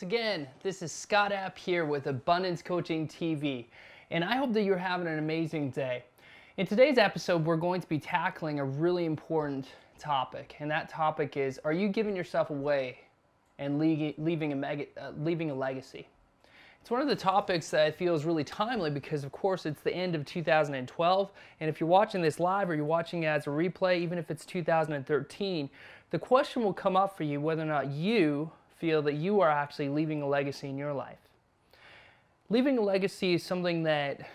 Once again, this is Scott App here with Abundance Coaching TV, and I hope that you're having an amazing day. In today's episode, we're going to be tackling a really important topic, and that topic is, are you giving yourself away and leaving a legacy? It's one of the topics that I feel is really timely because, of course, it's the end of 2012, and if you're watching this live or you're watching it as a replay, even if it's 2013, the question will come up for you whether or not you feel that you are actually leaving a legacy in your life. Leaving a legacy is something that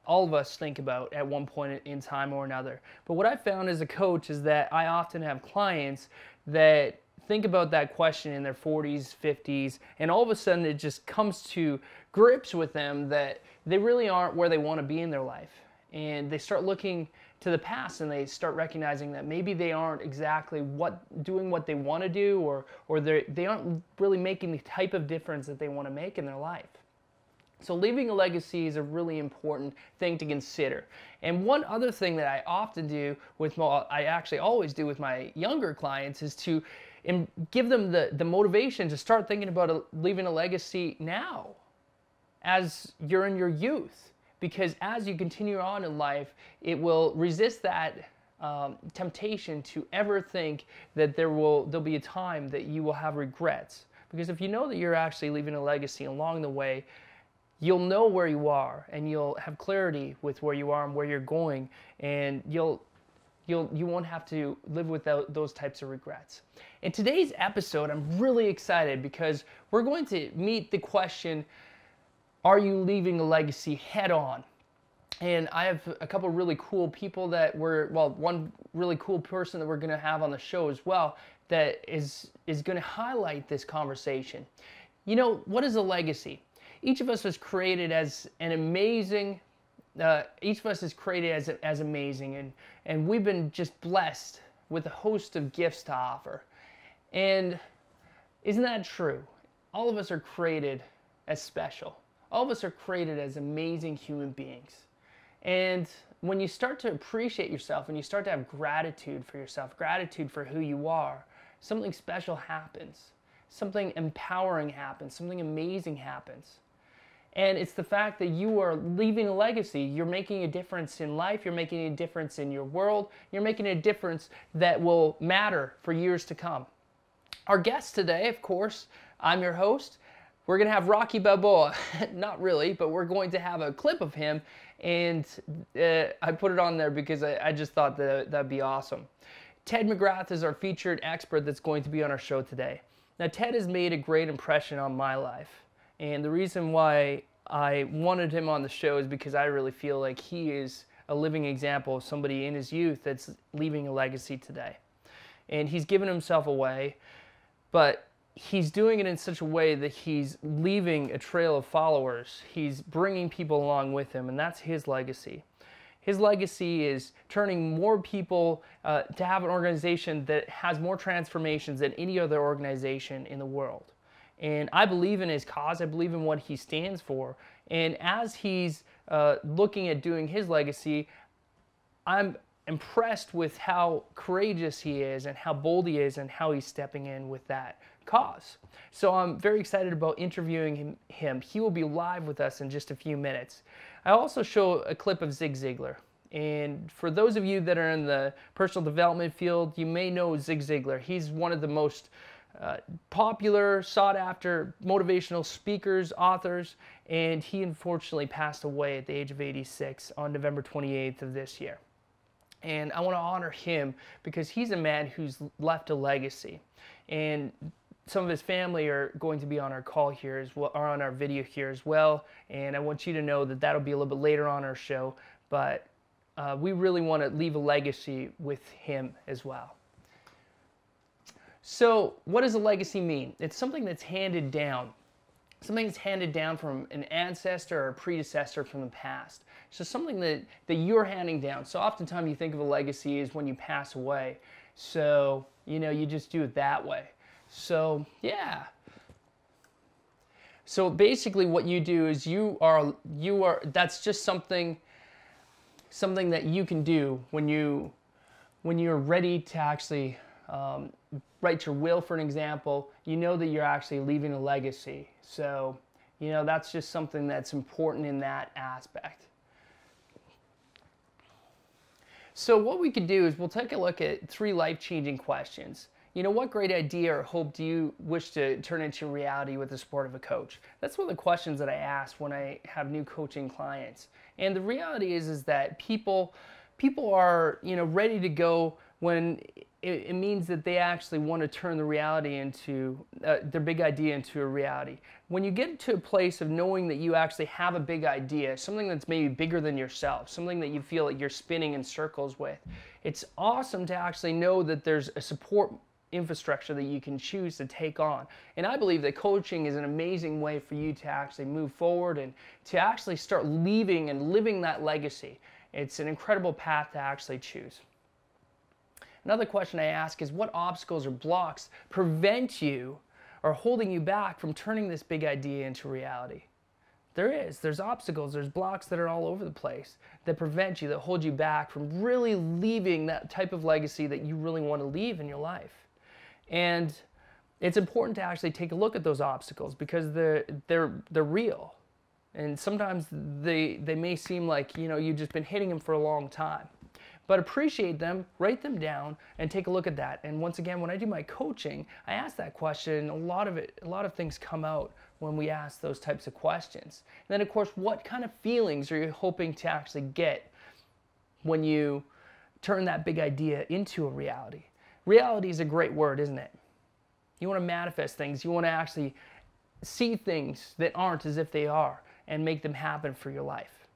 all of us think about at one point in time or another. But what I found as a coach is that I often have clients that think about that question in their 40s, 50s, and all of a sudden it just comes to grips with them that they really aren't where they want to be in their life. And they start looking to the past and they start recognizing that maybe they aren't exactly doing what they want to do, or they aren't really making the type of difference that they want to make in their life. So leaving a legacy is a really important thing to consider. And one other thing that I often do I actually always do with my younger clients is to give them the motivation to start thinking about leaving a legacy now, as you're in your youth. Because as you continue on in life, it will resist that temptation to ever think that there'll be a time that you will have regrets. Because if you know that you're actually leaving a legacy along the way, you'll know where you are, and you'll have clarity with where you are and where you're going, and you won't have to live without those types of regrets. In today's episode, I'm really excited because we're going to meet the question, are you leaving a legacy head on? And I have a couple really cool people one really cool person that we're going to have on the show as well that is going to highlight this conversation. You know, what is a legacy? Each of us was created as an amazing, each of us is created as amazing, and we've been just blessed with a host of gifts to offer. And isn't that true? All of us are created as special. All of us are created as amazing human beings. And when you start to appreciate yourself and you start to have gratitude for yourself, gratitude for who you are, something special happens. Something empowering happens. Something amazing happens. And it's the fact that you are leaving a legacy. You're making a difference in life. You're making a difference in your world. You're making a difference that will matter for years to come. Our guest today, of course, I'm your host. We're going to have Rocky Balboa. Not really, but we're going to have a clip of him, and I put it on there because I just thought that'd be awesome. Ted McGrath is our featured expert that's going to be on our show today. Now, Ted has made a great impression on my life, and the reason why I wanted him on the show is because I really feel like he is a living example of somebody in his youth that's leaving a legacy today. And he's given himself away, but he's doing it in such a way that he's leaving a trail of followers. He's bringing people along with him, and that's his legacy. His legacy is turning more people to have an organization that has more transformations than any other organization in the world. And I believe in his cause. I believe in what he stands for. And as he's looking at doing his legacy, I'm impressed with how courageous he is and how bold he is and how he's stepping in with that cause. So I'm very excited about interviewing him. He will be live with us in just a few minutes. I also show a clip of Zig Ziglar. And for those of you that are in the personal development field, you may know Zig Ziglar. He's one of the most popular, sought-after motivational speakers, authors, and he unfortunately passed away at the age of 86 on November 28th of this year. And I want to honor him because he's a man who's left a legacy. And some of his family are going to be on our call here as well, or on our video here as well. And I want you to know that that'll be a little bit later on our show, but we really want to leave a legacy with him as well. So what does a legacy mean? It's something that's handed down. Something that's handed down from an ancestor or a predecessor from the past. So something that you're handing down. So oftentimes you think of a legacy as when you pass away. So, you just do it that way. So, yeah. So basically what you do is that's just something that you can do when you're ready to actually write your will, for an example, you know that you're actually leaving a legacy. So, you know, that's just something that's important in that aspect. So what we could do is we'll take a look at 3 life-changing questions. You know, what great idea or hope do you wish to turn into reality with the support of a coach? That's one of the questions that I ask when I have new coaching clients. And the reality is that people are, you know, ready to go when it means that they actually want to turn the reality into their big idea into a reality. When you get to a place of knowing that you actually have a big idea, something that's maybe bigger than yourself, something that you feel like you're spinning in circles with, it's awesome to actually know that there's a support infrastructure that you can choose to take on. And I believe that coaching is an amazing way for you to actually move forward and to actually start leaving and living that legacy. It's an incredible path to actually choose. Another question I ask is, what obstacles or blocks prevent you or holding you back from turning this big idea into reality? There's obstacles, there's blocks that are all over the place that prevent you, that hold you back from really leaving that type of legacy that you really want to leave in your life. And it's important to actually take a look at those obstacles because they're real. And sometimes they may seem like, you know, you've just been hitting them for a long time. But appreciate them, write them down, and take a look at that. And once again, when I do my coaching, I ask that question. A lot of things come out when we ask those types of questions. And then, of course, what kind of feelings are you hoping to actually get when you turn that big idea into a reality? Reality is a great word, isn't it? You want to manifest things. You want to actually see things that aren't as if they are and make them happen for your life.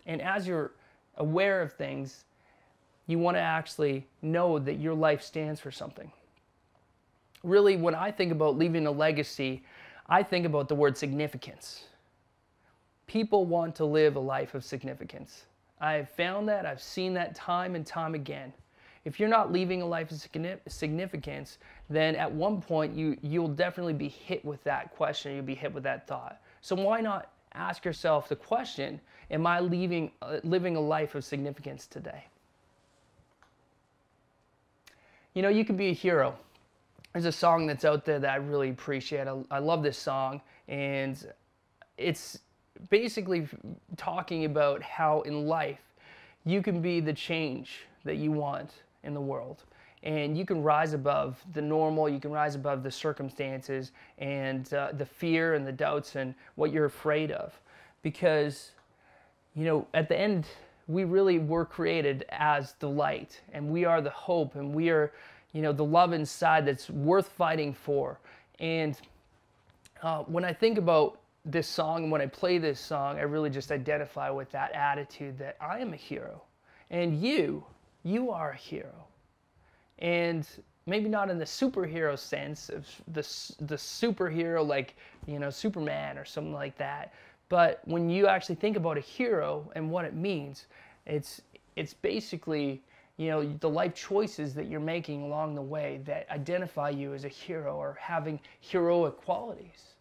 And as you're aware of things, you want to actually know that your life stands for something. Really, when I think about leaving a legacy, I think about the word significance. People want to live a life of significance. I've found that, I've seen that time and time again. If you're not leaving a life of significance, then at one point you'll definitely be hit with that question, you'll be hit with that thought. So why not ask yourself the question, am I living a life of significance today? You know, you can be a hero. There's a song that's out there that I really appreciate. I love this song, and it's basically talking about how in life you can be the change that you want in the world. And you can rise above the normal, you can rise above the circumstances and the fear and the doubts and what you're afraid of. Because, you know, at the end, we really were created as the light, and we are the hope, and we are, you know, the love inside that's worth fighting for. And when I think about this song, and when I play this song, I really just identify with that attitude that I am a hero, and you are a hero. And maybe not in the superhero sense of the superhero like, you know, Superman or something like that. But when you actually think about a hero and what it means, it's basically, you know, the life choices that you're making along the way that identify you as a hero or having heroic qualities.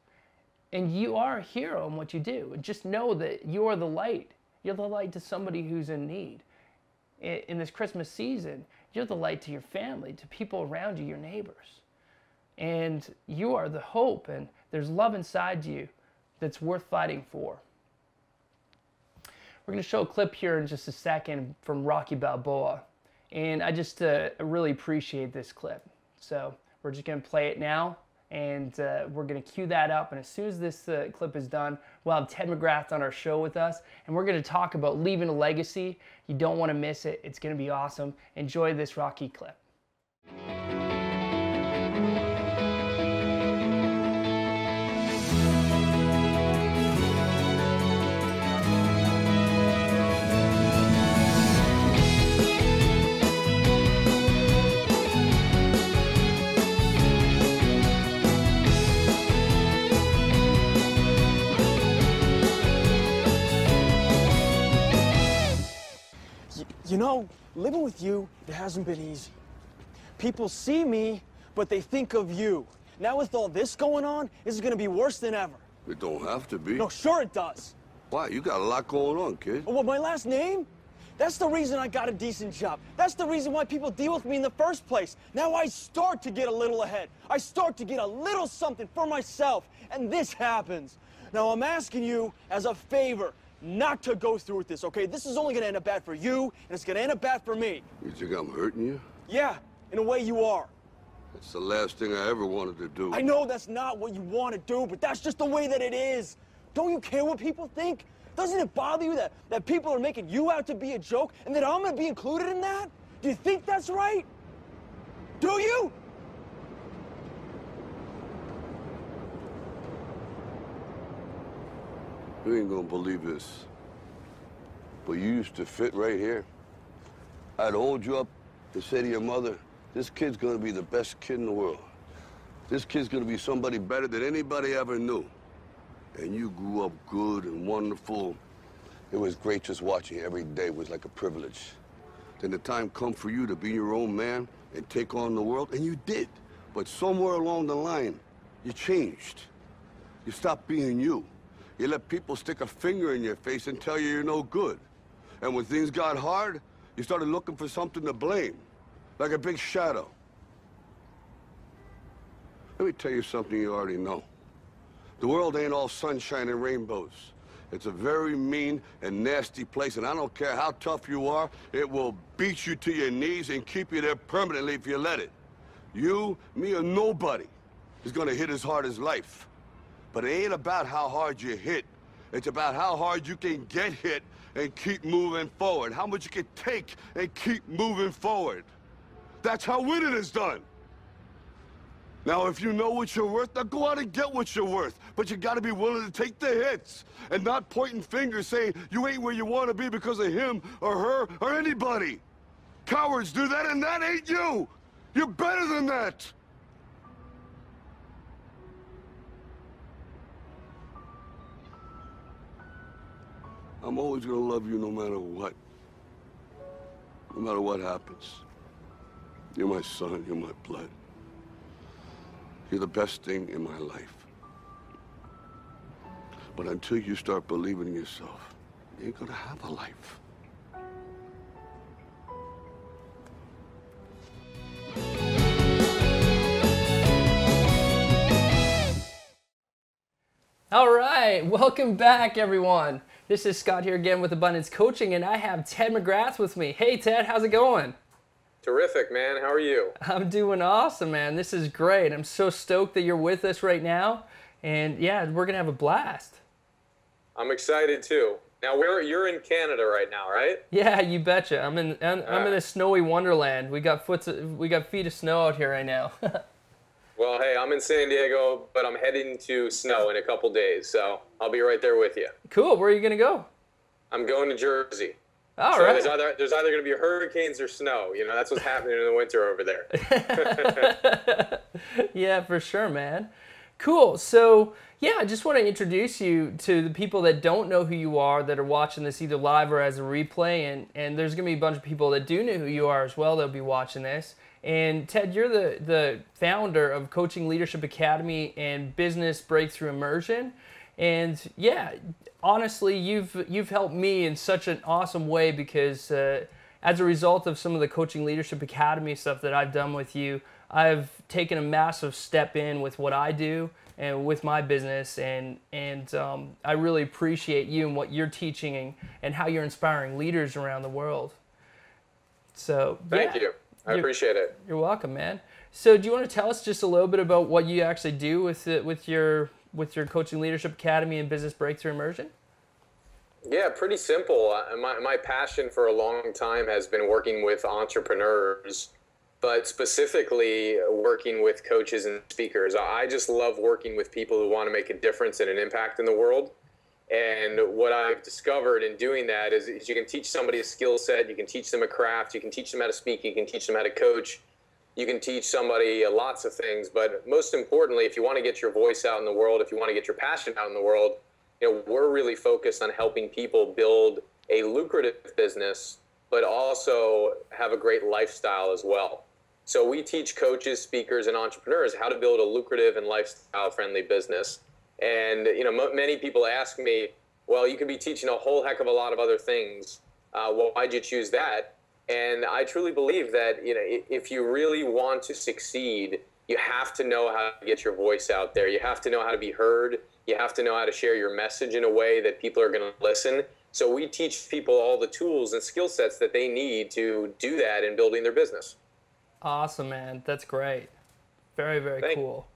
And you are a hero in what you do. And just know that you are the light. You're the light to somebody who's in need. In this Christmas season, you're the light to your family, to people around you, your neighbors. And you are the hope, and there's love inside you that's worth fighting for. We're going to show a clip here in just a second from Rocky Balboa. And I just really appreciate this clip. So we're just going to play it now, and we're going to cue that up. And as soon as this clip is done, we'll have Ted McGrath on our show with us, and we're going to talk about leaving a legacy. You don't want to miss it. It's going to be awesome. Enjoy this Rocky clip. You know, living with you, it hasn't been easy. People see me, but they think of you. Now with all this going on, this is gonna be worse than ever. It don't have to be. No, sure it does. Why? You got a lot going on, kid. Oh, what, my last name? That's the reason I got a decent job. That's the reason why people deal with me in the first place. Now I start to get a little ahead. I start to get a little something for myself, and this happens. Now I'm asking you as a favor not to go through with this, okay? This is only gonna end up bad for you, and it's gonna end up bad for me. You think I'm hurting you? Yeah, in a way you are. That's the last thing I ever wanted to do. I know that's not what you want to do, but that's just the way that it is. Don't you care what people think? Doesn't it bother you that people are making you out to be a joke and that I'm gonna be included in that? Do you think that's right? Do you? You ain't gonna believe this, but you used to fit right here. I'd hold you up and say to your mother, this kid's gonna be the best kid in the world. This kid's gonna be somebody better than anybody ever knew. And you grew up good and wonderful. It was great just watching you every day. It was like a privilege. Then the time come for you to be your own man and take on the world, and you did. But somewhere along the line, you changed. You stopped being you. You let people stick a finger in your face and tell you you're no good. And when things got hard, you started looking for something to blame, like a big shadow. Let me tell you something you already know. The world ain't all sunshine and rainbows. It's a very mean and nasty place, and I don't care how tough you are, it will beat you to your knees and keep you there permanently if you let it. You, me, or nobody is gonna hit as hard as life. But it ain't about how hard you hit. It's about how hard you can get hit and keep moving forward. How much you can take and keep moving forward. That's how winning is done. Now, if you know what you're worth, now go out and get what you're worth. But you gotta be willing to take the hits and not pointing fingers saying you ain't where you wanna be because of him or her or anybody. Cowards do that, and that ain't you. You're better than that. I'm always gonna love you no matter what. No matter what happens. You're my son, you're my blood. You're the best thing in my life. But until you start believing in yourself, you ain't gonna have a life. All right, welcome back, everyone. This is Scott here again with Abundance Coaching, and I have Ted McGrath with me. Hey, Ted, how's it going? Terrific, man. How are you? I'm doing awesome, man. This is great. I'm so stoked that you're with us right now, and yeah, we're gonna have a blast. I'm excited too. Now, you're in Canada right now, right? Yeah, you betcha. I'm in a snowy wonderland. We got feet of snow out here right now. Well, hey, I'm in San Diego, but I'm heading to snow in a couple days, so I'll be right there with you. Cool. Where are you gonna go? I'm going to Jersey. All so right. There's either going to be hurricanes or snow. You know, that's what's happening in the winter over there. Yeah, for sure, man. Cool. So, yeah, I just want to introduce you to the people that don't know who you are, that are watching this either live or as a replay. And there's going to be a bunch of people that do know who you are as well that'll be watching this. And Ted, you're the founder of Coaching Leadership Academy and Business Breakthrough Immersion. And yeah, honestly, you've helped me in such an awesome way because as a result of some of the Coaching Leadership Academy stuff that I've done with you, I've taken a massive step in with what I do and with my business, and I really appreciate you and what you're teaching and how you're inspiring leaders around the world. So thank you. I appreciate it. You're welcome, man. So do you want to tell us just a little bit about what you actually do with your Coaching Leadership Academy and Business Breakthrough Immersion? Yeah, pretty simple. My passion for a long time has been working with entrepreneurs, but specifically working with coaches and speakers. I just love working with people who want to make a difference and an impact in the world. And what I've discovered in doing that is you can teach somebody a skill set, you can teach them a craft, you can teach them how to speak, you can teach them how to coach, you can teach somebody lots of things. But most importantly, if you want to get your voice out in the world, if you want to get your passion out in the world, you know, we're really focused on helping people build a lucrative business, but also have a great lifestyle as well. So we teach coaches, speakers, and entrepreneurs how to build a lucrative and lifestyle-friendly business. And you know, many people ask me, well, you could be teaching a whole heck of a lot of other things. Why'd you choose that? And I truly believe that, if you really want to succeed, you have to know how to get your voice out there. You have to know how to be heard. You have to know how to share your message in a way that people are going to listen. So we teach people all the tools and skill sets that they need to do that in building their business. Awesome, man. That's great. Very, very Thank cool.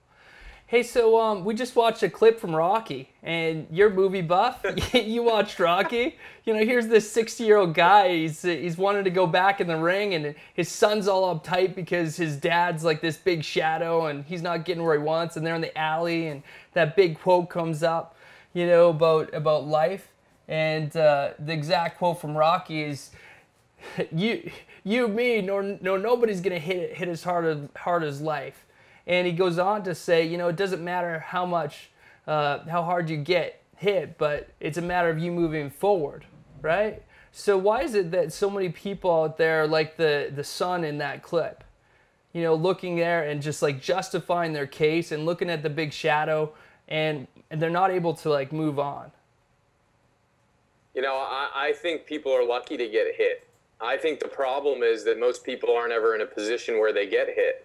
Hey, so we just watched a clip from Rocky, and you're movie buff. You watched Rocky. Here's this 60-year-old guy. He's wanted to go back in the ring, and his son's all uptight because his dad's like this big shadow, and he's not getting where he wants. And they're in the alley, and that big quote comes up, about life. And the exact quote from Rocky is, "You, me, nobody's gonna hit as hard as life." And he goes on to say, it doesn't matter how hard you get hit, but it's a matter of you moving forward, right? So why is it that so many people out there, like the son in that clip, looking there and just like justifying their case and looking at the big shadow, and they're not able to like move on? I think people are lucky to get hit. I think the problem is that most people aren't ever in a position where they get hit.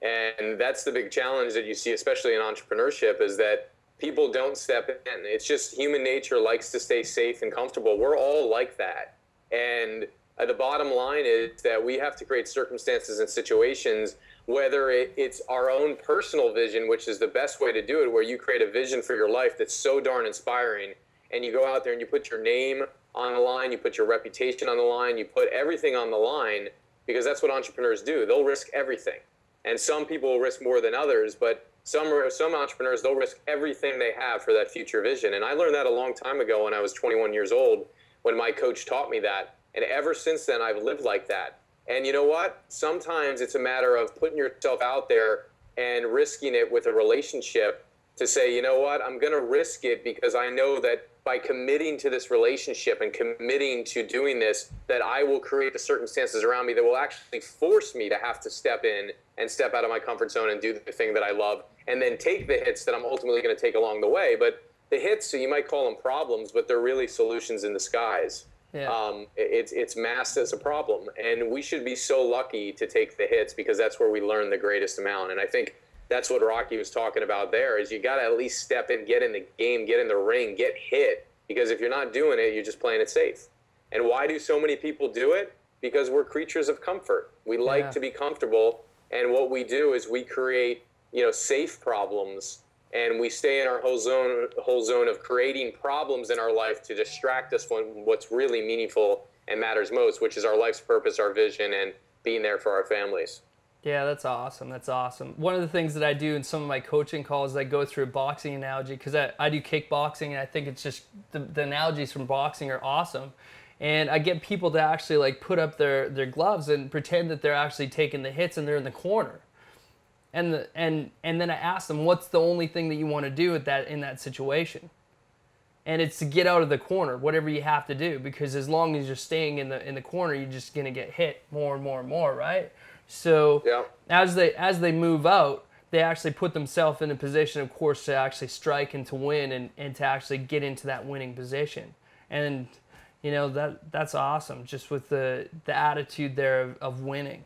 And that's the big challenge that you see, especially in entrepreneurship, is that people don't step in. It's just human nature likes to stay safe and comfortable. We're all like that. And the bottom line is that we have to create circumstances and situations, whether it's our own personal vision, which is the best way to do it, where you create a vision for your life that's so darn inspiring, and you go out there and you put your name on the line, you put your reputation on the line, you put everything on the line, because that's what entrepreneurs do. They'll risk everything. And some people will risk more than others, but some entrepreneurs, they'll risk everything they have for that future vision. And I learned that a long time ago when I was 21 years old, when my coach taught me that. And ever since then, I've lived like that. And you know what? Sometimes it's a matter of putting yourself out there and risking it with a relationship to say, you know what, I'm going to risk it because I know that by committing to this relationship and committing to doing this, that I will create the circumstances around me that will actually force me to have to step in and step out of my comfort zone and do the thing that I love, and then take the hits that I'm ultimately going to take along the way. But the hits, so you might call them problems, but they're really solutions in disguise. Yeah. It's masked as a problem, and we should be so lucky to take the hits because that's where we learn the greatest amount. And I think that's what Rocky was talking about there, is you got to at least step in, get in the game, get in the ring, get hit, because if you're not doing it, you're just playing it safe. And why do so many people do it? Because we're creatures of comfort. We like to be comfortable, and what we do is we create, safe problems, and we stay in our whole zone of creating problems in our life to distract us from what's really meaningful and matters most, which is our life's purpose, our vision, and being there for our families. Yeah, that's awesome. That's awesome. One of the things that I do in some of my coaching calls, I go through a boxing analogy, because I do kickboxing, and I think it's just the analogies from boxing are awesome. And I get people to actually like put up their gloves and pretend that they're actually taking the hits and they're in the corner. And then I ask them, what's the only thing that you want to do in that situation? And it's to get out of the corner, whatever you have to do, because as long as you're staying in the corner, you're just gonna get hit more and more and more, right? So as they move out, they actually put themselves in a position, of course, to actually strike and to win and to actually get into that winning position. And that's awesome, just with the attitude there of winning.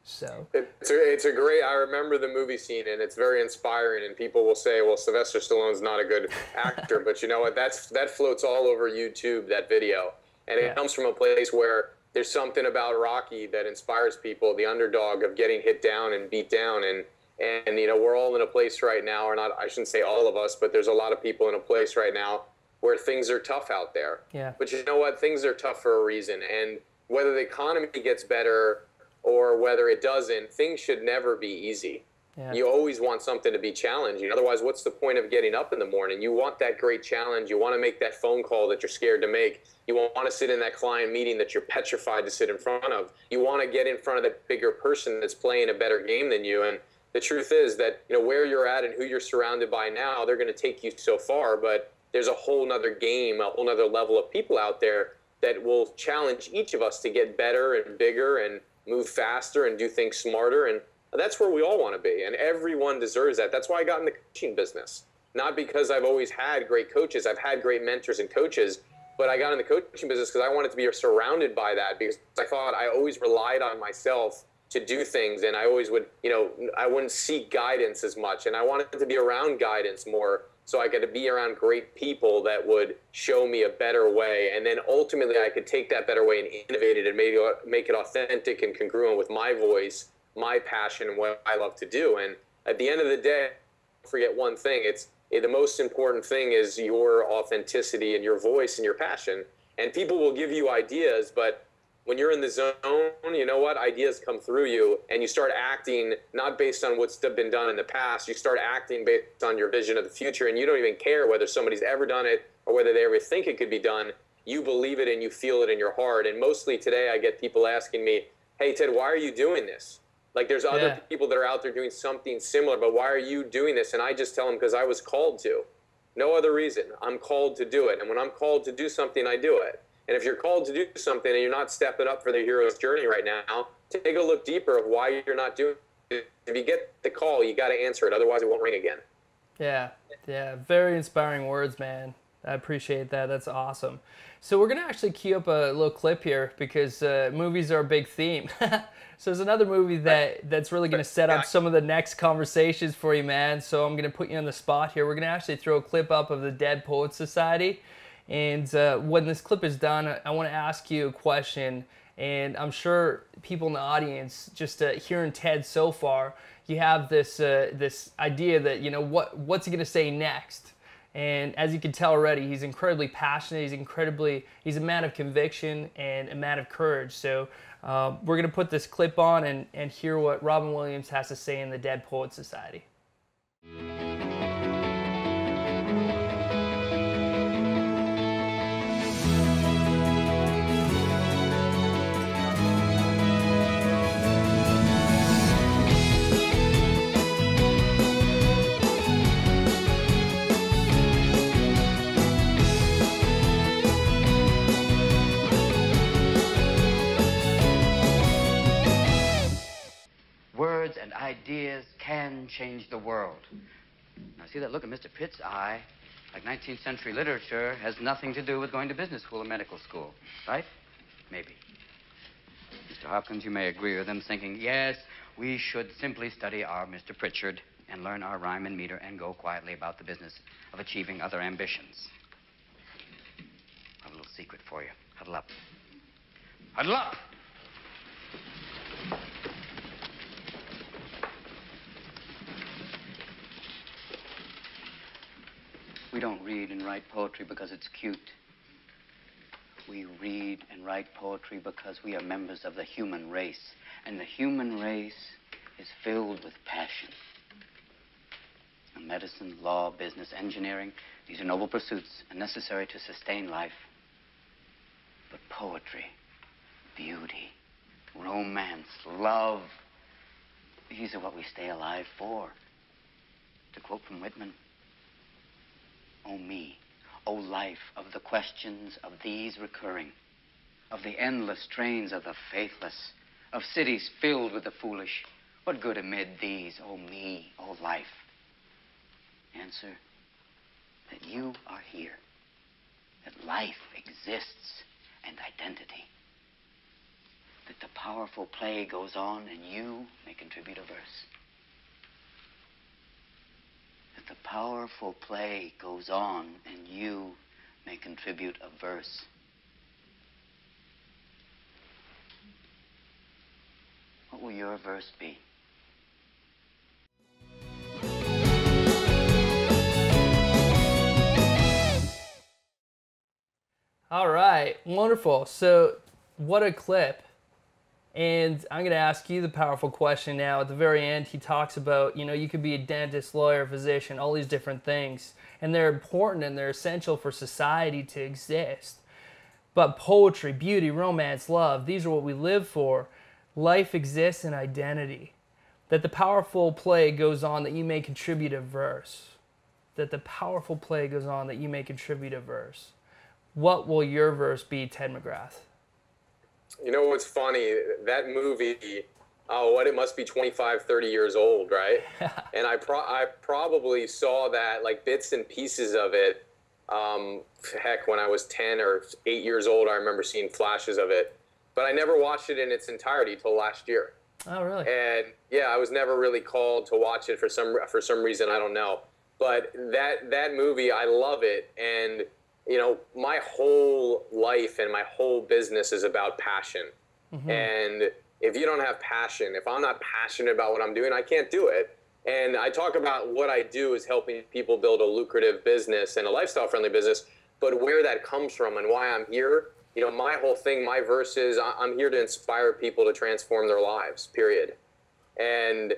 So it's a great. I remember the movie scene, and it's very inspiring. And people will say, "Well, Sylvester Stallone's not a good actor," but you know what? That floats all over YouTube. That video, and it comes from a place where there's something about Rocky that inspires people. The underdog of getting hit down and beat down, and we're all in a place right now, or not. I shouldn't say all of us, but there's a lot of people in a place right now where things are tough out there. Yeah. But you know what? Things are tough for a reason, and whether the economy gets better or whether it doesn't, things should never be easy. Yeah. You always want something to be challenging. Otherwise, what's the point of getting up in the morning? You want that great challenge. You want to make that phone call that you're scared to make. You want to sit in that client meeting that you're petrified to sit in front of. You want to get in front of that bigger person that's playing a better game than you. And the truth is that where you're at and who you're surrounded by now, they're going to take you so far. But there's a whole nother game, a whole nother level of people out there that will challenge each of us to get better and bigger and move faster and do things smarter. And that's where we all want to be. And everyone deserves that. That's why I got in the coaching business. Not because I've always had great coaches. I've had great mentors and coaches. But I got in the coaching business because I wanted to be surrounded by that, because I thought I always relied on myself to do things, and I always would, I wouldn't seek guidance as much, and I wanted to be around guidance more so I could be around great people that would show me a better way, and then ultimately I could take that better way and innovate it and maybe make it authentic and congruent with my voice, my passion, and what I love to do. And at the end of the day, don't forget one thing, the most important thing is your authenticity and your voice and your passion. And people will give you ideas, but when you're in the zone, you know what? Ideas come through you, and you start acting not based on what's been done in the past. You start acting based on your vision of the future, and you don't even care whether somebody's ever done it or whether they ever think it could be done. You believe it and you feel it in your heart. And mostly today I get people asking me, hey, Ted, why are you doing this? Like, there's other people that are out there doing something similar, but why are you doing this? And I just tell them, because I was called to. No other reason. I'm called to do it. And when I'm called to do something, I do it. And if you're called to do something and you're not stepping up for the hero's journey right now, take a look deeper of why you're not doing it. If you get the call, you got to answer it. Otherwise, it won't ring again. Yeah. Very inspiring words, man. I appreciate that. That's awesome. So we're going to actually cue up a little clip here, because movies are a big theme. So there's another movie that's really going to set up some of the next conversations for you, man. So I'm going to put you on the spot here. We're going to actually throw a clip up of the Dead Poets Society. And when this clip is done, I want to ask you a question. And I'm sure people in the audience, just hearing Ted so far, you have this this idea that, what's he going to say next? And as you can tell already, he's incredibly passionate. He's a man of conviction and a man of courage. So we're going to put this clip on and hear what Robin Williams has to say in the Dead Poets Society. Words and ideas can change the world. Now, see that look in Mr. Pitt's eye? Like 19th century literature has nothing to do with going to business school or medical school, right? Maybe. Mr. Hopkins, you may agree with them, thinking, yes, we should simply study our Mr. Pritchard and learn our rhyme and meter and go quietly about the business of achieving other ambitions. I have a little secret for you. Huddle up. Huddle up! We don't read and write poetry because it's cute. We read and write poetry because we are members of the human race. And the human race is filled with passion. And medicine, law, business, engineering, these are noble pursuits and necessary to sustain life. But poetry, beauty, romance, love, these are what we stay alive for. To quote from Whitman, "O me, O life of the questions of these recurring, of the endless trains of the faithless, of cities filled with the foolish, what good amid these, O me, O life?" Answer, that you are here, that life exists and identity, that the powerful play goes on and you may contribute a verse. That the powerful play goes on and you may contribute a verse. What will your verse be? All right, wonderful. So what a clip. And I'm going to ask you the powerful question now. At the very end, he talks about, you could be a dentist, lawyer, physician, all these different things. And they're important and they're essential for society to exist. But poetry, beauty, romance, love, these are what we live for. Life exists in identity. That the powerful play goes on that you may contribute a verse. That the powerful play goes on that you may contribute a verse. What will your verse be, Ted McGrath? You know what's funny? That movie, it must be 25, 30 years old, right? And I probably saw that, like bits and pieces of it, Heck, when I was 10 or 8 years old, I remember seeing flashes of it, but I never watched it in its entirety till last year. Oh, really? And yeah, I was never really called to watch it for some reason, I don't know. But that movie, I love it. And you know, my whole life and my whole business is about passion. And if you don't have passion, if I'm not passionate about what I'm doing, I can't do it. And I talk about what I do is helping people build a lucrative business and a lifestyle-friendly business, but where that comes from and why I'm here, you know, my whole thing, my verse is I'm here to inspire people to transform their lives, period. And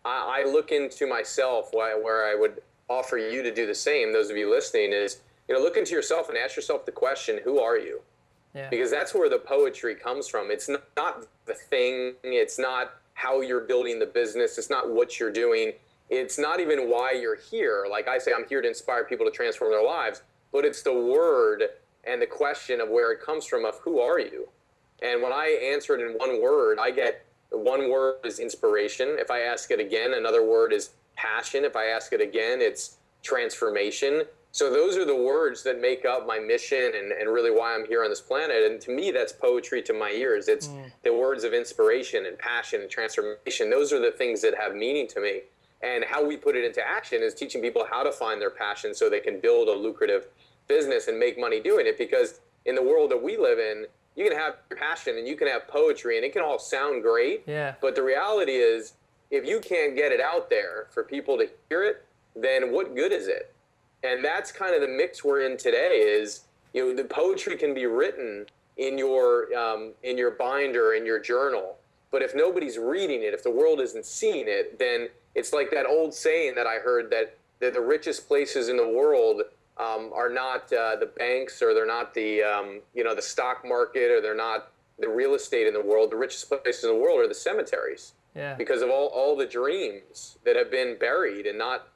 I look into myself, where I would offer you to do the same, those of you listening, is, you know, look into yourself and ask yourself the question, who are you? Yeah. Because that's where the poetry comes from. It's not the thing. It's not how you're building the business. It's not what you're doing. It's not even why you're here. Like I say, I'm here to inspire people to transform their lives, but it's the word and the question of where it comes from of who are you? And when I answer it in one word, I get one word is inspiration. If I ask it again, another word is passion. If I ask it again, it's transformation. So those are the words that make up my mission and really why I'm here on this planet. And to me, that's poetry to my ears. It's the words of inspiration and passion and transformation. Those are the things that have meaning to me. And how we put it into action is teaching people how to find their passion so they can build a lucrative business and make money doing it. Because in the world that we live in, you can have passion and you can have poetry and it can all sound great. Yeah. But the reality is, if you can't get it out there for people to hear it, then what good is it? And that's kind of the mix we're in today is, you know, the poetry can be written in your binder, in your journal. But if nobody's reading it, if the world isn't seeing it, then it's like that old saying that I heard that the richest places in the world are not the banks, or they're not the, the stock market, or they're not the real estate in the world. The richest places in the world are the cemeteries. Yeah. Because of all the dreams that have been buried and not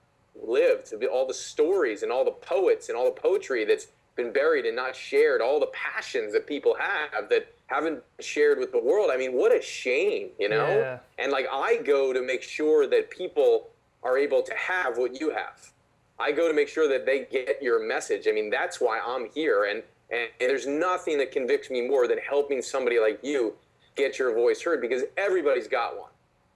lived, all the stories and all the poets and all the poetry that's been buried and not shared, all the passions that people have that haven't been shared with the world. I mean, what a shame, you know? Yeah. And like, I go to make sure that people are able to have what you have. I go to make sure that they get your message. I mean, that's why I'm here. And there's nothing that convicts me more than helping somebody like you get your voice heard, because everybody's got one.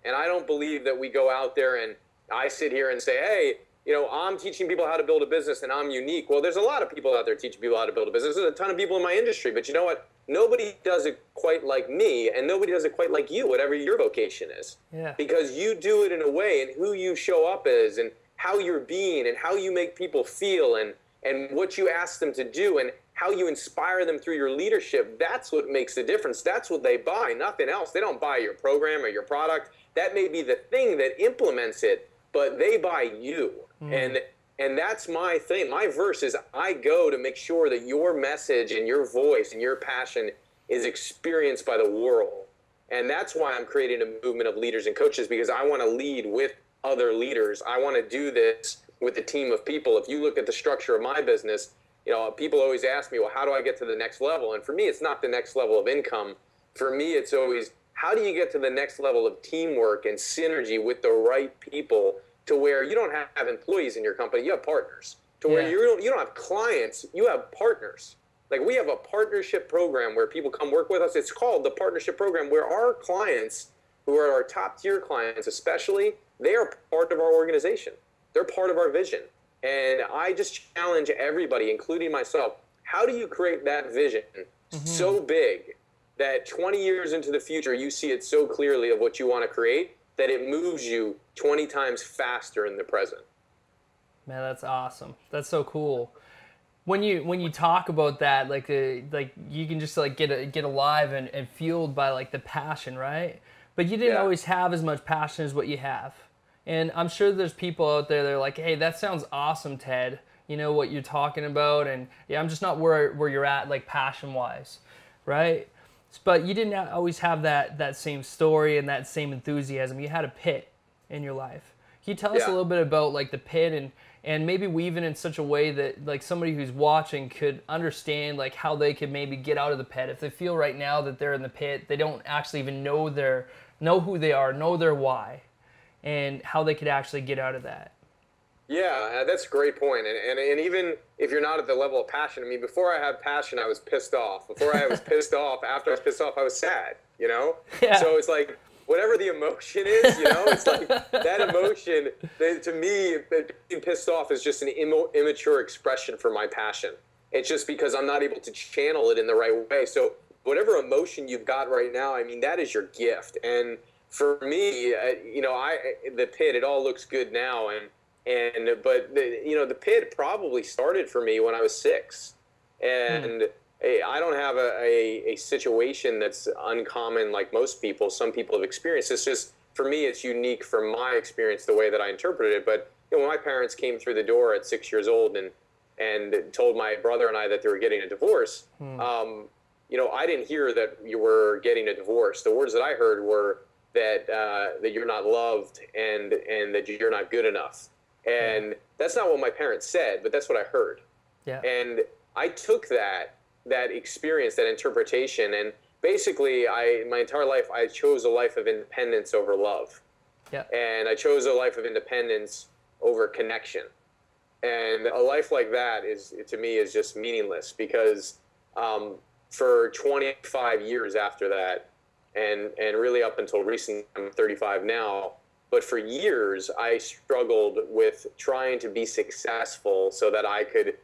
And I don't believe that we go out there and I sit here and say, hey, you know, I'm teaching people how to build a business and I'm unique. Well, there's a lot of people out there teaching people how to build a business. There's a ton of people in my industry, but you know what? Nobody does it quite like me, and nobody does it quite like you, whatever your vocation is. Yeah. Because you do it in a way, and who you show up as, and how you're being, and how you make people feel, and what you ask them to do, and how you inspire them through your leadership. That's what makes the difference. That's what they buy, nothing else. They don't buy your program or your product. That may be the thing that implements it, but they buy you. And that's my thing. My verse is, I go to make sure that your message and your voice and your passion is experienced by the world. And that's why I'm creating a movement of leaders and coaches, because I want to lead with other leaders. I want to do this with a team of people. If you look at the structure of my business, you know, people always ask me, well, how do I get to the next level? And for me, it's not the next level of income. For me, it's always, how do you get to the next level of teamwork and synergy with the right people, to where you don't have employees in your company, you have partners. To where you don't have clients, you have partners. Like, we have a partnership program where people come work with us. It's called the partnership program, where our clients, who are our top tier clients especially, they are part of our organization. They're part of our vision. And I just challenge everybody, including myself, how do you create that vision so big that 20 years into the future, you see it so clearly of what you want to create, that it moves you 20 times faster in the present? Man, that's awesome. That's so cool. When you talk about that, like you can just like get alive and fueled by like the passion, right? But you didn't always have as much passion as what you have. And I'm sure there's people out there that are like, hey, that sounds awesome, Ted. You know what you're talking about, and yeah, I'm just not where you're at, like passion wise, right? But you didn't always have that same story and that same enthusiasm. You had a pit in your life. Can you tell us a little bit about like the pit, and maybe weave it in such a way that like somebody who's watching could understand like how they could maybe get out of the pit if they feel right now that they're in the pit, they don't actually even know who they are, know their why, and how they could actually get out of that. Yeah, that's a great point. And even if you're not at the level of passion, I mean, before I had passion, I was pissed off. Before I was pissed off, after I was pissed off, I was sad, you know? Yeah. So it's like, whatever the emotion is, you know, it's like that emotion, to me, being pissed off is just an immature expression for my passion. It's just because I'm not able to channel it in the right way. So whatever emotion you've got right now, I mean, that is your gift. And for me, you know, the pit, it all looks good now. But you know, the pit probably started for me when I was 6. And I don't have a situation that's uncommon like most people. Some people have experienced. It's just, for me, it's unique from my experience, the way that I interpreted it. But you know, when my parents came through the door at 6 years old and told my brother and I that they were getting a divorce, you know, I didn't hear that you were getting a divorce. The words that I heard were that that you're not loved and that you're not good enough. And that's not what my parents said, but that's what I heard. Yeah. And I took that experience, that interpretation, and basically my entire life, I chose a life of independence over love. Yeah. And I chose a life of independence over connection. And a life like that is, to me, is just meaningless because for 25 years after that, and really up until recently, I'm 35 now, but for years, I struggled with trying to be successful so that I could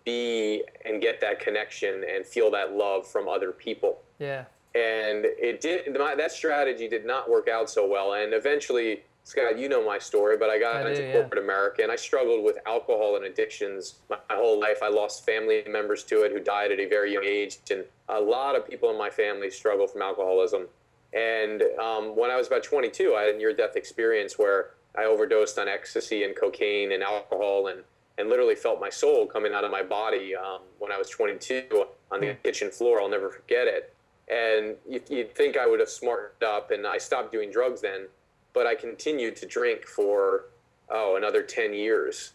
be and get that connection and feel that love from other people. Yeah. And that strategy did not work out so well. And eventually, Scott, you know my story, but I got into corporate America, and I struggled with alcohol and addictions my whole life. I lost family members to it who died at a very young age, and a lot of people in my family struggle from alcoholism. And when I was about 22, I had a near-death experience where I overdosed on ecstasy and cocaine and alcohol and literally felt my soul coming out of my body when I was 22 on the kitchen floor. I'll never forget it. And you'd think I would have smartened up, and I stopped doing drugs then, but I continued to drink for, another 10 years.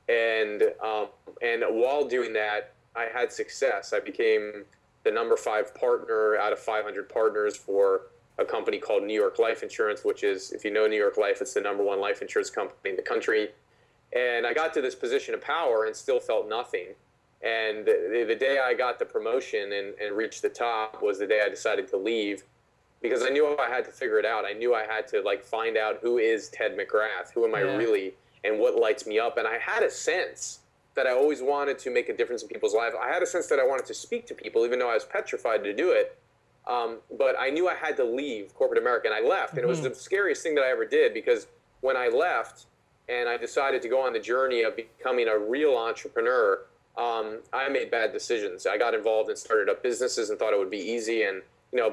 And while doing that, I had success. I became the number 5 partner out of 500 partners for a company called New York Life Insurance, which is, if you know New York Life, it's the number 1 life insurance company in the country. And I got to this position of power and still felt nothing. And the day I got the promotion and reached the top was the day I decided to leave, because I knew I had to figure it out. I knew I had to find out, who is Ted McGrath? Who am I really, and what lights me up? And I had a sense that I always wanted to make a difference in people's lives. I had a sense that I wanted to speak to people, even though I was petrified to do it. But I knew I had to leave corporate America, and I left. And it was the scariest thing that I ever did, because when I left and I decided to go on the journey of becoming a real entrepreneur, I made bad decisions. I got involved and started up businesses and thought it would be easy, and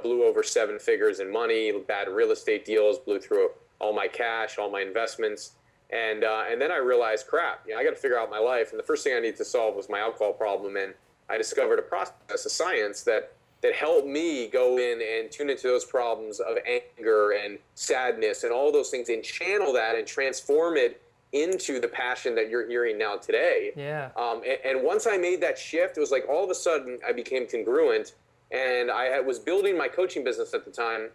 blew over 7 figures in money, bad real estate deals, blew through all my cash, all my investments. And then I realized, crap, I got to figure out my life. And the first thing I needed to solve was my alcohol problem. And I discovered a process, a science that helped me go in and tune into those problems of anger and sadness and all those things, and channel that and transform it into the passion that you're hearing now today. Yeah. And once I made that shift, it was like all of a sudden I became congruent, and I was building my coaching business at the time.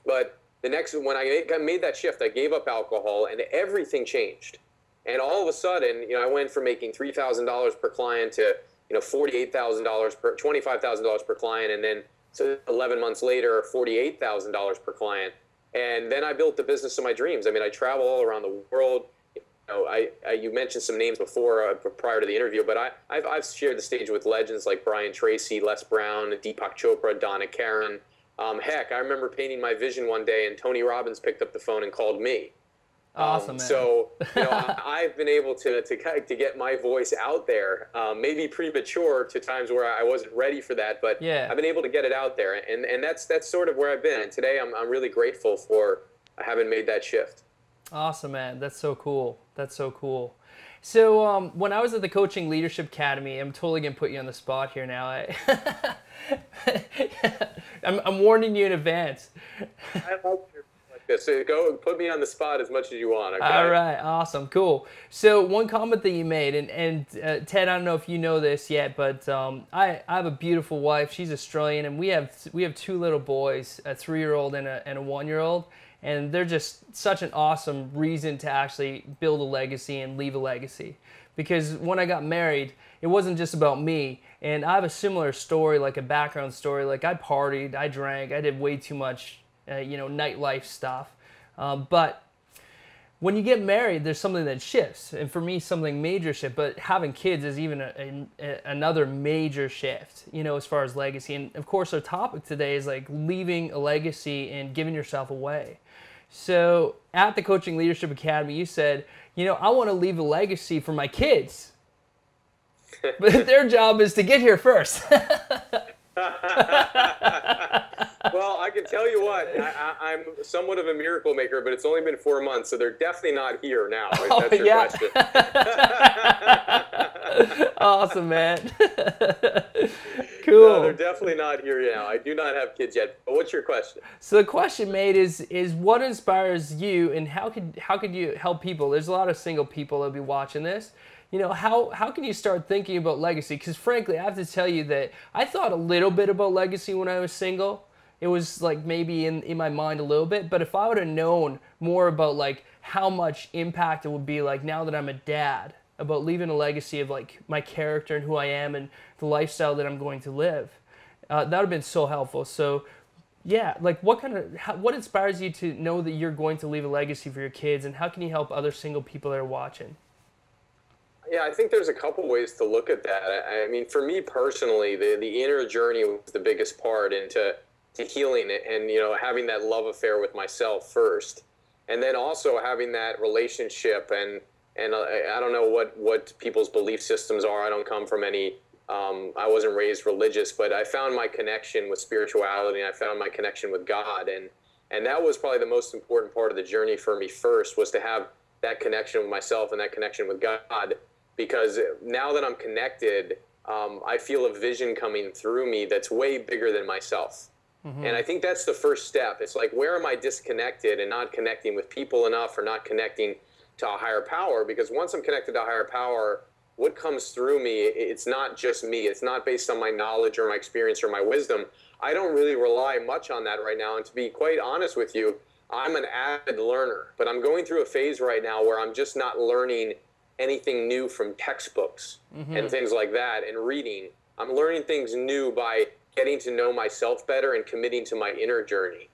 But when I made that shift, I gave up alcohol, and everything changed. And all of a sudden, I went from making $3,000 per client to $48,000 per $25,000 per client, and then so 11 months later, $48,000 per client. And then I built the business of my dreams. I mean, I travel all around the world. You mentioned some names before, prior to the interview, but I've shared the stage with legends like Brian Tracy, Les Brown, Deepak Chopra, Donna Karan. Heck, I remember painting my vision one day, and Tony Robbins picked up the phone and called me. Awesome, man. So I've been able to get my voice out there, maybe premature to times where I wasn't ready for that, but I've been able to get it out there, and that's sort of where I've been. And today I'm really grateful for having made that shift. Awesome, man. That's so cool. That's so cool. So when I was at the Coaching Leadership Academy, I'm totally going to put you on the spot here now. I'm warning you in advance. I like your So go put me on the spot as much as you want. Okay? All right, awesome, cool. So one comment that you made, and Ted, I don't know if you know this yet, but I have a beautiful wife. She's Australian, and we have two little boys, a 3-year-old and a 1-year-old, and they're just such an awesome reason to actually build a legacy and leave a legacy. Because when I got married, it wasn't just about me, and I have a similar story, like a background story. Like I partied, I drank, I did way too much, nightlife stuff. But when you get married, there's something that shifts, and for me, something major shift. But having kids is even another major shift, as far as legacy. And of course, our topic today is like leaving a legacy and giving yourself away. So at the Coaching Leadership Academy, you said, I want to leave a legacy for my kids, but their job is to get here first. Well, I can tell you what, I'm somewhat of a miracle maker, but it's only been 4 months, so they're definitely not here now, if that's your question. Awesome, man. Cool. No, they're definitely not here now. I do not have kids yet. But what's your question? So the question, mate, is what inspires you, and how could you help people? There's a lot of single people that'll be watching this. How can you start thinking about legacy? Because frankly, I have to tell you that I thought a little bit about legacy when I was single. It was like maybe in my mind a little bit, but if I would have known more about like how much impact it would be like now that I'm a dad, about leaving a legacy of like my character and who I am and the lifestyle that I'm going to live, that would have been so helpful. So yeah, like what inspires you to know that you're going to leave a legacy for your kids, and how can you help other single people that are watching? Yeah, I think there's a couple ways to look at that. I mean, for me personally, the inner journey was the biggest part into healing it, and having that love affair with myself first, and then also having that relationship and I don't know what people's belief systems are. I don't come from any I wasn't raised religious, but I found my connection with spirituality, and I found my connection with God, and that was probably the most important part of the journey for me first, was to have that connection with myself and that connection with God, because now that I'm connected, I feel a vision coming through me that's way bigger than myself. Mm-hmm. And I think that's the first step. It's like, where am I disconnected and not connecting with people enough, or not connecting to a higher power? Because once I'm connected to a higher power, what comes through me, it's not just me. It's not based on my knowledge or my experience or my wisdom. I don't really rely much on that right now. And to be quite honest with you, I'm an avid learner, but I'm going through a phase right now where I'm just not learning anything new from textbooks and things like that and reading. I'm learning things new by getting to know myself better and committing to my inner journey,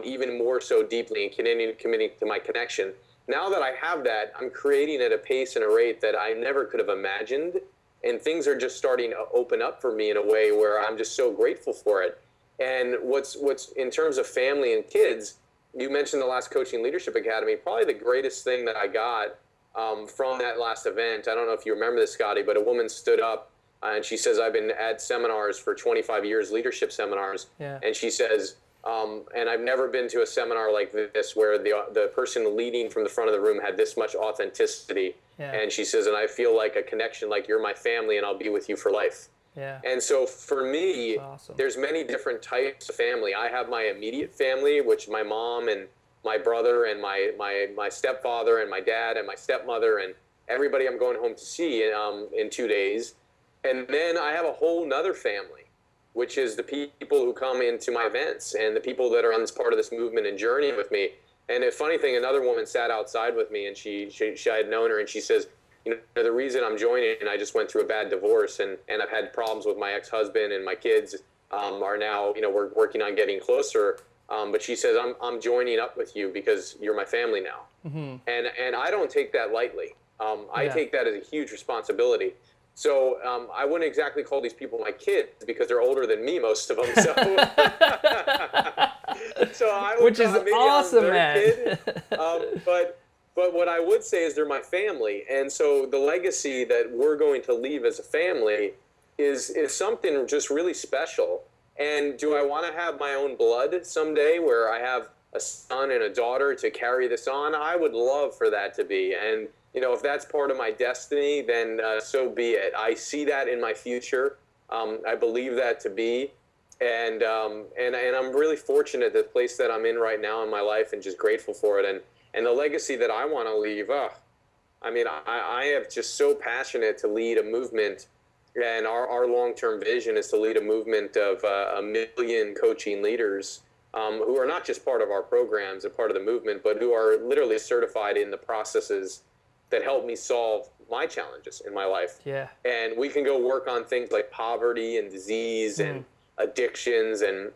even more so deeply, and committing to my connection. Now that I have that, I'm creating at a pace and a rate that I never could have imagined, and things are just starting to open up for me in a way where I'm just so grateful for it. And what's in terms of family and kids, you mentioned the last Coaching Leadership Academy. Probably the greatest thing that I got from that last event, I don't know if you remember this, Scotty, but a woman stood up and she says, I've been at seminars for 25 years, leadership seminars. Yeah. And she says, and I've never been to a seminar like this where the person leading from the front of the room had this much authenticity. Yeah. And she says, and I feel like a connection, like you're my family and I'll be with you for life. Yeah. And so for me, awesome. There's many different types of family. I have my immediate family, which my mom and my brother and my stepfather and my dad and my stepmother and everybody I'm going home to see in 2 days. And then I have a whole nother family, which is the people who come into my events and the people that are on this part of this movement and journey with me. And a funny thing, another woman sat outside with me, and she I had known her, and she says, the reason I'm joining, and I just went through a bad divorce, and I've had problems with my ex-husband, and my kids are now, we're working on getting closer. But she says, I'm joining up with you because you're my family now. Mm-hmm. And I don't take that lightly. I take that as a huge responsibility. So I wouldn't exactly call these people my kids because they're older than me, most of them. So, so I would, which is awesome, man. Kid. But what I would say is they're my family, and so the legacy that we're going to leave as a family is something just really special. And do I want to have my own blood someday, where I have a son and a daughter to carry this on? I would love for that to be, and if that's part of my destiny, then so be it. I see that in my future. I believe that to be. And I'm really fortunate the place that I'm in right now in my life, and just grateful for it. And the legacy that I want to leave, I mean, I am just so passionate to lead a movement, and our long-term vision is to lead a movement of 1 million coaching leaders who are not just part of our programs and part of the movement, but who are literally certified in the processes that help me solve my challenges in my life. Yeah. And we can go work on things like poverty and disease and addictions and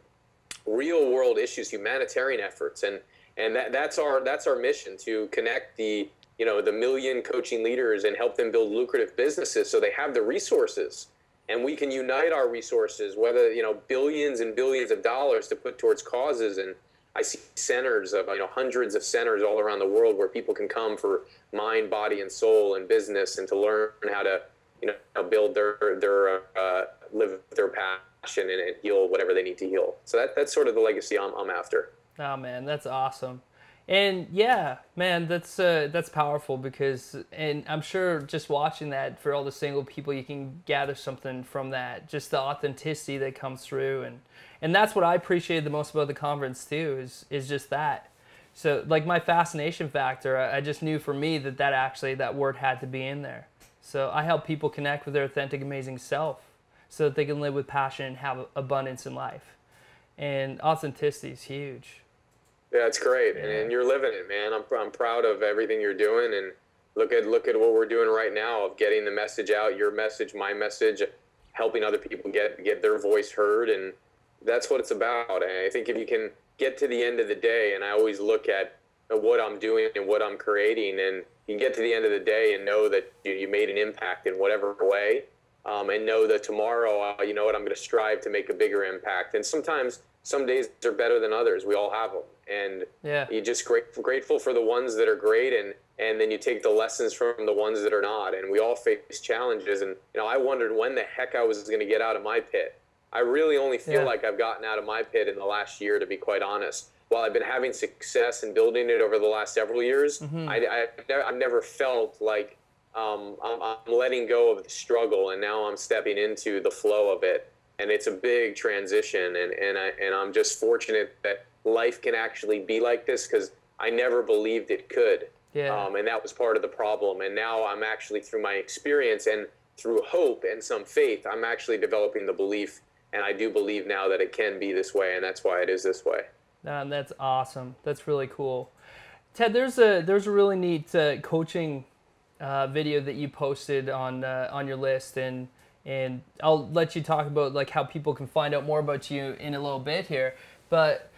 real world issues, humanitarian efforts. And that's our mission, to connect the 1 million coaching leaders and help them build lucrative businesses so they have the resources, and we can unite our resources, whether billions and billions of dollars, to put towards causes. And I see centers of hundreds of centers all around the world where people can come for mind, body, and soul and business, and to learn how to build their live their passion and heal whatever they need to heal. So that's sort of the legacy I'm after. Oh man, that's awesome. And yeah, man, that's powerful, because, and I'm sure just watching that, for all the single people, you can gather something from that, just the authenticity that comes through. And that's what I appreciated the most about the conference too, is just that. So like my fascination factor, I just knew for me that word had to be in there. So I help people connect with their authentic, amazing self, so that they can live with passion and have abundance in life. And authenticity is huge. Yeah, it's great, Yeah. and you're living it, man. I'm proud of everything you're doing, and look at what we're doing right now, of getting the message out, your message, my message, helping other people get their voice heard, and that's what it's about. And I think if you can get to the end of the day, and I always look at what I'm doing and what I'm creating, and you get to the end of the day and know that you made an impact in whatever way, and know that tomorrow, I'm going to strive to make a bigger impact. And sometimes some days are better than others. We all have them. And you're just grateful for the ones that are great, and then you take the lessons from the ones that are not. And we all face challenges. And I wondered when the heck I was going to get out of my pit. I really only feel like I've gotten out of my pit in the last year, to be quite honest. While I've been having success and building it over the last several years, I've never felt like I'm letting go of the struggle, and now I'm stepping into the flow of it. And it's a big transition, and I'm just fortunate that life can actually be like this, because I never believed it could. And that was part of the problem. And now I'm actually, through my experience and through hope and some faith, I'm actually developing the belief, and I do believe now that it can be this way, and that's why it is this way. That's awesome. That's really cool. Ted, there's a really neat coaching video that you posted on your list, and I'll let you talk about like how people can find out more about you in a little bit here. But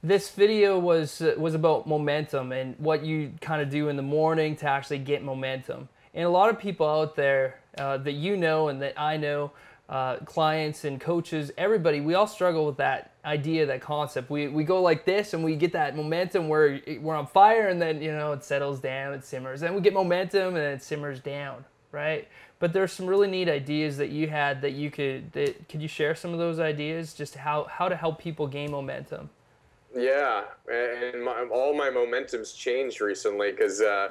this video was about momentum and what you kind of do in the morning to actually get momentum. And a lot of people out there that and that I know, clients and coaches, everybody, we all struggle with that idea, that concept. We go like this and we get that momentum where we're on fire, and then it settles down, it simmers. Then we get momentum and then it simmers down, right? But there's some really neat ideas that you had that could you share some of those ideas, just how to help people gain momentum? Yeah, and all my momentum's changed recently, because I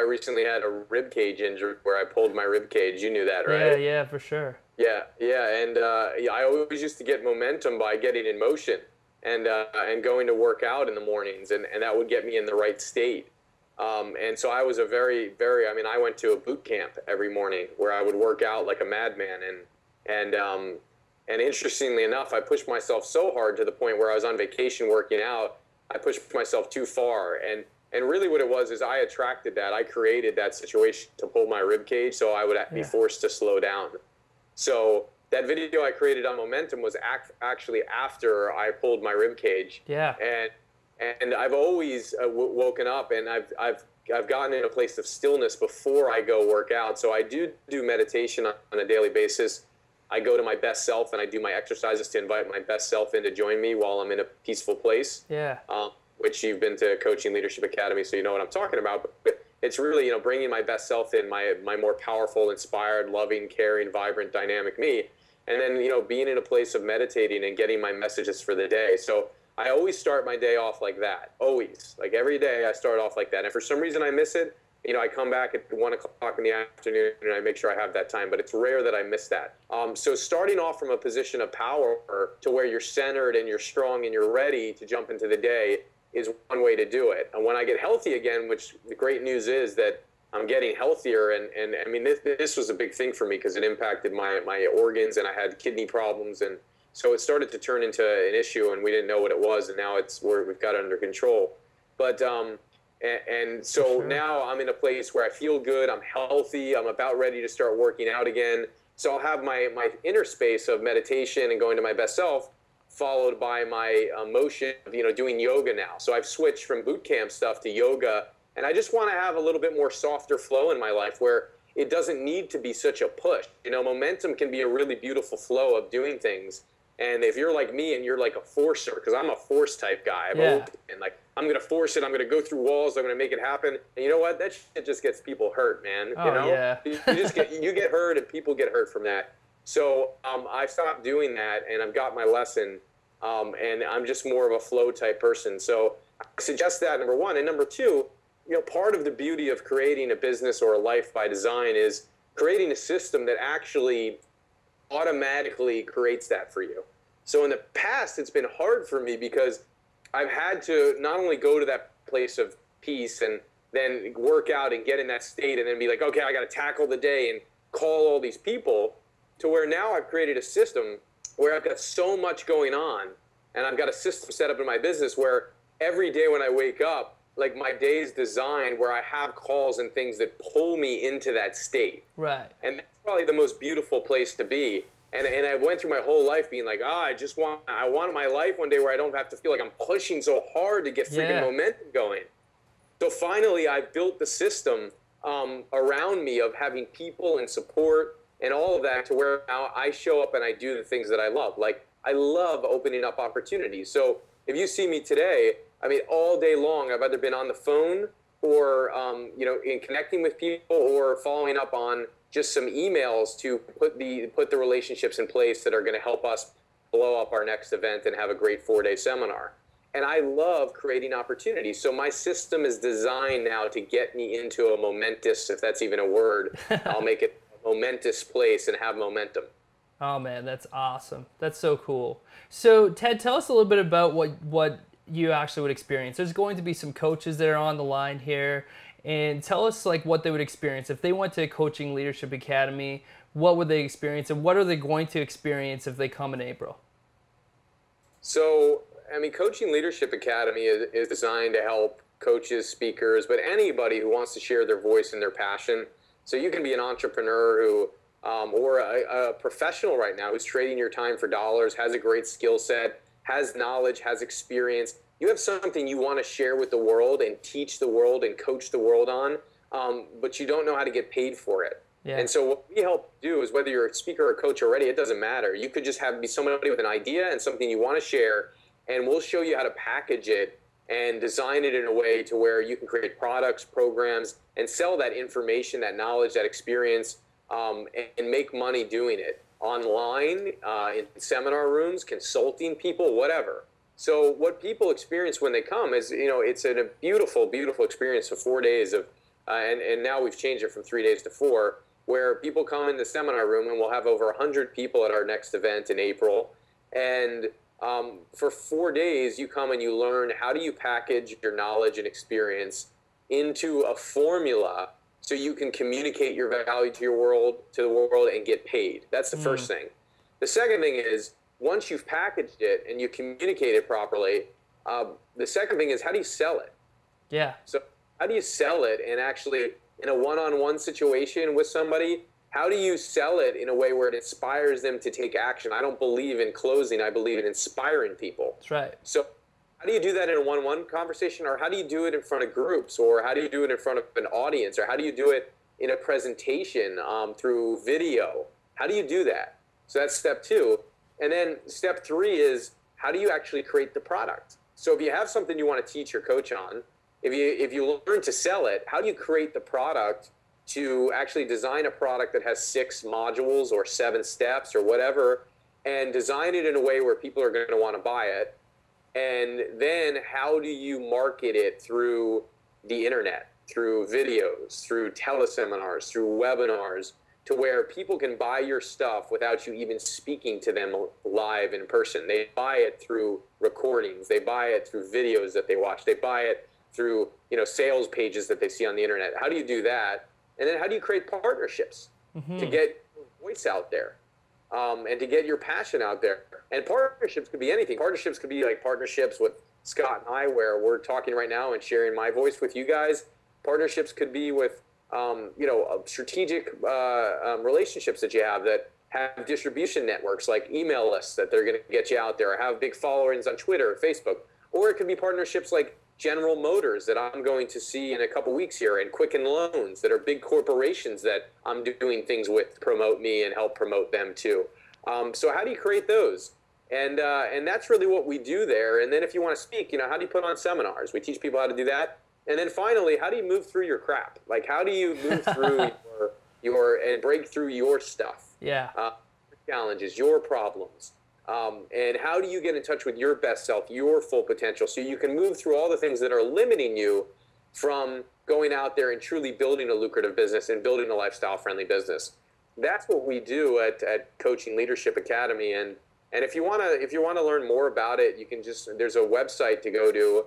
recently had a rib cage injury where I pulled my rib cage. You knew that, right? Yeah, for sure. Yeah, and I always used to get momentum by getting in motion and going to work out in the mornings, and that would get me in the right state. And so I was a very, I went to a boot camp every morning where I would work out like a madman, and interestingly enough, I pushed myself so hard to the point where I was on vacation working out, I pushed myself too far. And really what it was is I attracted that. I created that situation to pull my rib cage, so I would be forced to slow down. So that video I created on momentum was actually after I pulled my rib cage. Yeah. And I've always woken up, and I've gotten in a place of stillness before I go work out. So I do meditation on a daily basis. I go to my best self, and I do my exercises to invite my best self in to join me while I'm in a peaceful place. Yeah. Which you've been to Coaching Leadership Academy, so you know what I'm talking about. But it's really, bringing my best self in, my more powerful, inspired, loving, caring, vibrant, dynamic me. And then, being in a place of meditating and getting my messages for the day. So I always start my day off like that. Always. Like every day I start off like that. And if for some reason I miss it, I come back at 1 o'clock in the afternoon and I make sure I have that time, but it's rare that I miss that. So starting off from a position of power to where you're centered and you're strong and you're ready to jump into the day is one way to do it. And when I get healthy again, which the great news is that I'm getting healthier, and I mean, this was a big thing for me because it impacted my organs, and I had kidney problems, and so it started to turn into an issue, and we didn't know what it was, and now we've got it under control. But and so Sure. now I'm in a place where I feel good, I'm healthy, I'm about ready to start working out again. So I'll have my inner space of meditation and going to my best self, followed by my motion of, doing yoga now. So I've switched from boot camp stuff to yoga, and I just want to have a little bit more softer flow in my life where it doesn't need to be such a push. Momentum can be a really beautiful flow of doing things. And if you're like me and you're like a forcer, because I'm a force type guy, and like I'm gonna force it, I'm gonna go through walls, I'm gonna make it happen. And you know what? That shit just gets people hurt, man. Oh, yeah. You get hurt, and people get hurt from that. So I stopped doing that, and I've got my lesson, and I'm just more of a flow type person. So I suggest that, number one. And number two, part of the beauty of creating a business or a life by design is creating a system that actually automatically creates that for you. So in the past, it's been hard for me because I've had to not only go to that place of peace and then work out and get in that state and then be like, okay, I got to tackle the day and call all these people, to where now I've created a system where I've got so much going on, and I've got a system set up in my business where every day when I wake up, like my day is designed where I have calls and things that pull me into that state. Right. And that's probably the most beautiful place to be. And I went through my whole life being like, I want my life one day where I don't have to feel like I'm pushing so hard to get freaking momentum going. So finally, I built the system around me of having people and support and all of that, to where now I show up and I do the things that I love. Like, I love opening up opportunities. So if you see me today, I mean, all day long, I've either been on the phone or, in connecting with people, or following up on just some emails to put the relationships in place that are going to help us blow up our next event and have a great 4-day seminar. And I love creating opportunities. So my system is designed now to get me into a momentous, if that's even a word, I'll make it a momentous place and have momentum. Oh man, that's awesome. That's so cool. So Ted, tell us a little bit about what you actually would experience. There's going to be some coaches that are on the line here, and tell us like what they would experience if they went to Coaching Leadership Academy. What would they experience, and what are they going to experience if they come in April? So, I mean, Coaching Leadership Academy is designed to help coaches, speakers, but anybody who wants to share their voice and their passion. So you can be an entrepreneur who, or a professional right now who's trading your time for dollars, has a great skill set, has knowledge, has experience. You have something you want to share with the world and teach the world and coach the world on, but you don't know how to get paid for it. Yeah. And so what we help do is, whether you're a speaker or a coach already, it doesn't matter. You could just be somebody with an idea and something you want to share, and we'll show you how to package it and design it in a way to where you can create products, programs, and sell that information, that knowledge, that experience, and make money doing it online, in seminar rooms, consulting people, whatever. So what people experience when they come is, it's a beautiful, beautiful experience of 4 days of, and now we've changed it from 3 days to 4, where people come in the seminar room, and we'll have over 100 people at our next event in April. And for 4 days, you come and you learn how do you package your knowledge and experience into a formula so you can communicate your value to the world and get paid. That's the first thing. The second thing is, once you've packaged it and you communicate it properly, the second thing is, how do you sell it? Yeah. So how do you sell it, and actually in a one-on-one situation with somebody, how do you sell it in a way where it inspires them to take action? I don't believe in closing. I believe in inspiring people. That's right. So how do you do that in a one-on-one conversation, or how do you do it in front of groups, or how do you do it in front of an audience, or how do you do it in a presentation through video? How do you do that? So that's step 2. And then step 3 is, how do you actually create the product? So if you have something you want to teach your coach on, if you learn to sell it, how do you create the product to actually design a product that has 6 modules or 7 steps or whatever, and design it in a way where people are going to want to buy it? And then how do you market it through the internet, through videos, through teleseminars, through webinars, to where people can buy your stuff without you even speaking to them live in person. They buy it through recordings. They buy it through videos that they watch. They buy it through, sales pages that they see on the internet. How do you do that? And then how do you create partnerships to get your voice out there, and to get your passion out there? And partnerships could be anything. Partnerships could be like partnerships with Scott and I, where we're talking right now and sharing my voice with you guys. Partnerships could be with strategic relationships that you have that have distribution networks like email lists that they're going to get you out there, or have big followings on Twitter or Facebook. Or it could be partnerships like General Motors that I'm going to see in a couple weeks here, and Quicken Loans that are big corporations that I'm doing things with to promote me and help promote them too. So how do you create those? And that's really what we do there. And then if you want to speak, how do you put on seminars? We teach people how to do that. And then finally, how do you move through your crap? Like, how do you move through your and break through your stuff? Yeah. Your challenges, your problems. And how do you get in touch with your best self, your full potential, so you can move through all the things that are limiting you from going out there and truly building a lucrative business and building a lifestyle-friendly business? That's what we do at Coaching Leadership Academy. And if you want to learn more about it, you can there's a website to go to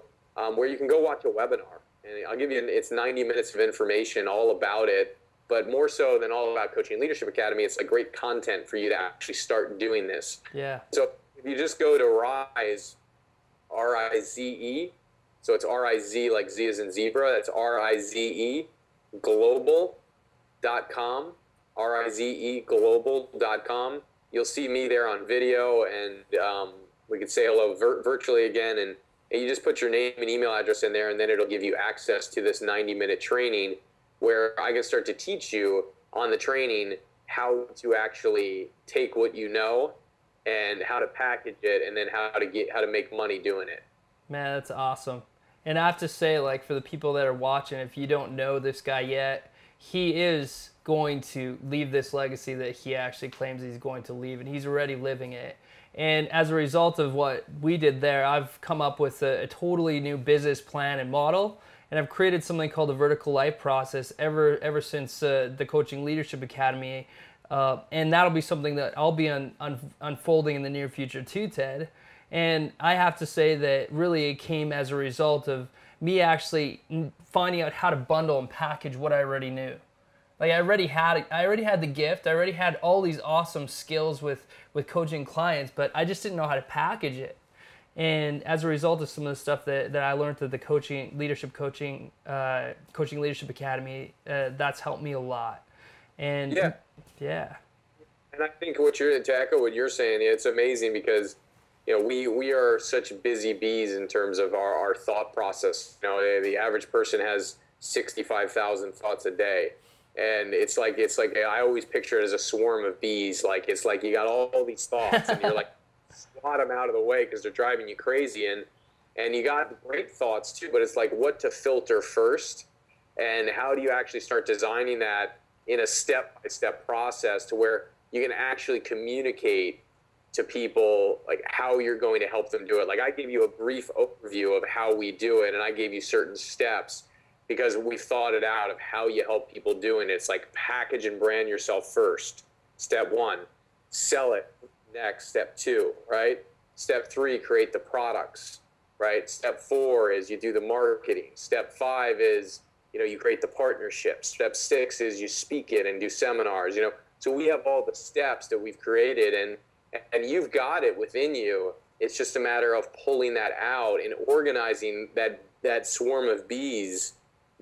where you can go watch a webinar. And I'll give you, it's 90 minutes of information all about it, but more so than all about Coaching Leadership Academy, it's like great content for you to actually start doing this. Yeah. So if you just go to Rise, R-I-Z-E, so it's R-I-Z like Z as in zebra, that's R-I-Z-E, global.com, R-I-Z-E global.com. You'll see me there on video, and we can say hello virtually again, and you just put your name and email address in there, and then it'll give you access to this 90-minute training where I can start to teach you on the training how to actually take what you know and how to package it, and then how to make money doing it. Man, that's awesome. And I have to say, like, for the people that are watching, if you don't know this guy yet, he is going to leave this legacy that he actually claims he's going to leave, and he's already living it. And as a result of what we did there, I've come up with a totally new business plan and model, and I've created something called the Vertical Life Process ever since the Coaching Leadership Academy, and that'll be something that I'll be unfolding in the near future too, Ted. And I have to say that really it came as a result of me actually finding out how to bundle and package what I already knew. Like, I already had the gift. I already had all these awesome skills with coaching clients, but I just didn't know how to package it. And as a result of some of the stuff that I learned at the Coaching Leadership Academy, that's helped me a lot. And yeah. And I think to echo what you're saying, it's amazing because we are such busy bees in terms of our thought process. The average person has 65,000 thoughts a day. And it's like I always picture it as a swarm of bees. Like, it's like you got all these thoughts, and you're like, swat them out of the way because they're driving you crazy. And you got great thoughts too, but it's like what to filter first, and how do you actually start designing that in a step-by-step process to where you can actually communicate to people like how you're going to help them do it. Like, I gave you a brief overview of how we do it, and I gave you certain steps, because we've thought it out of how you help people doing it. It's like package and brand yourself first. Step 1, sell it. Next, step 2, right? Step 3, create the products, right? Step 4 is you do the marketing. Step 5 is, you create the partnerships. Step 6 is you speak it and do seminars, So we have all the steps that we've created, and you've got it within you. It's just a matter of pulling that out and organizing that swarm of bees,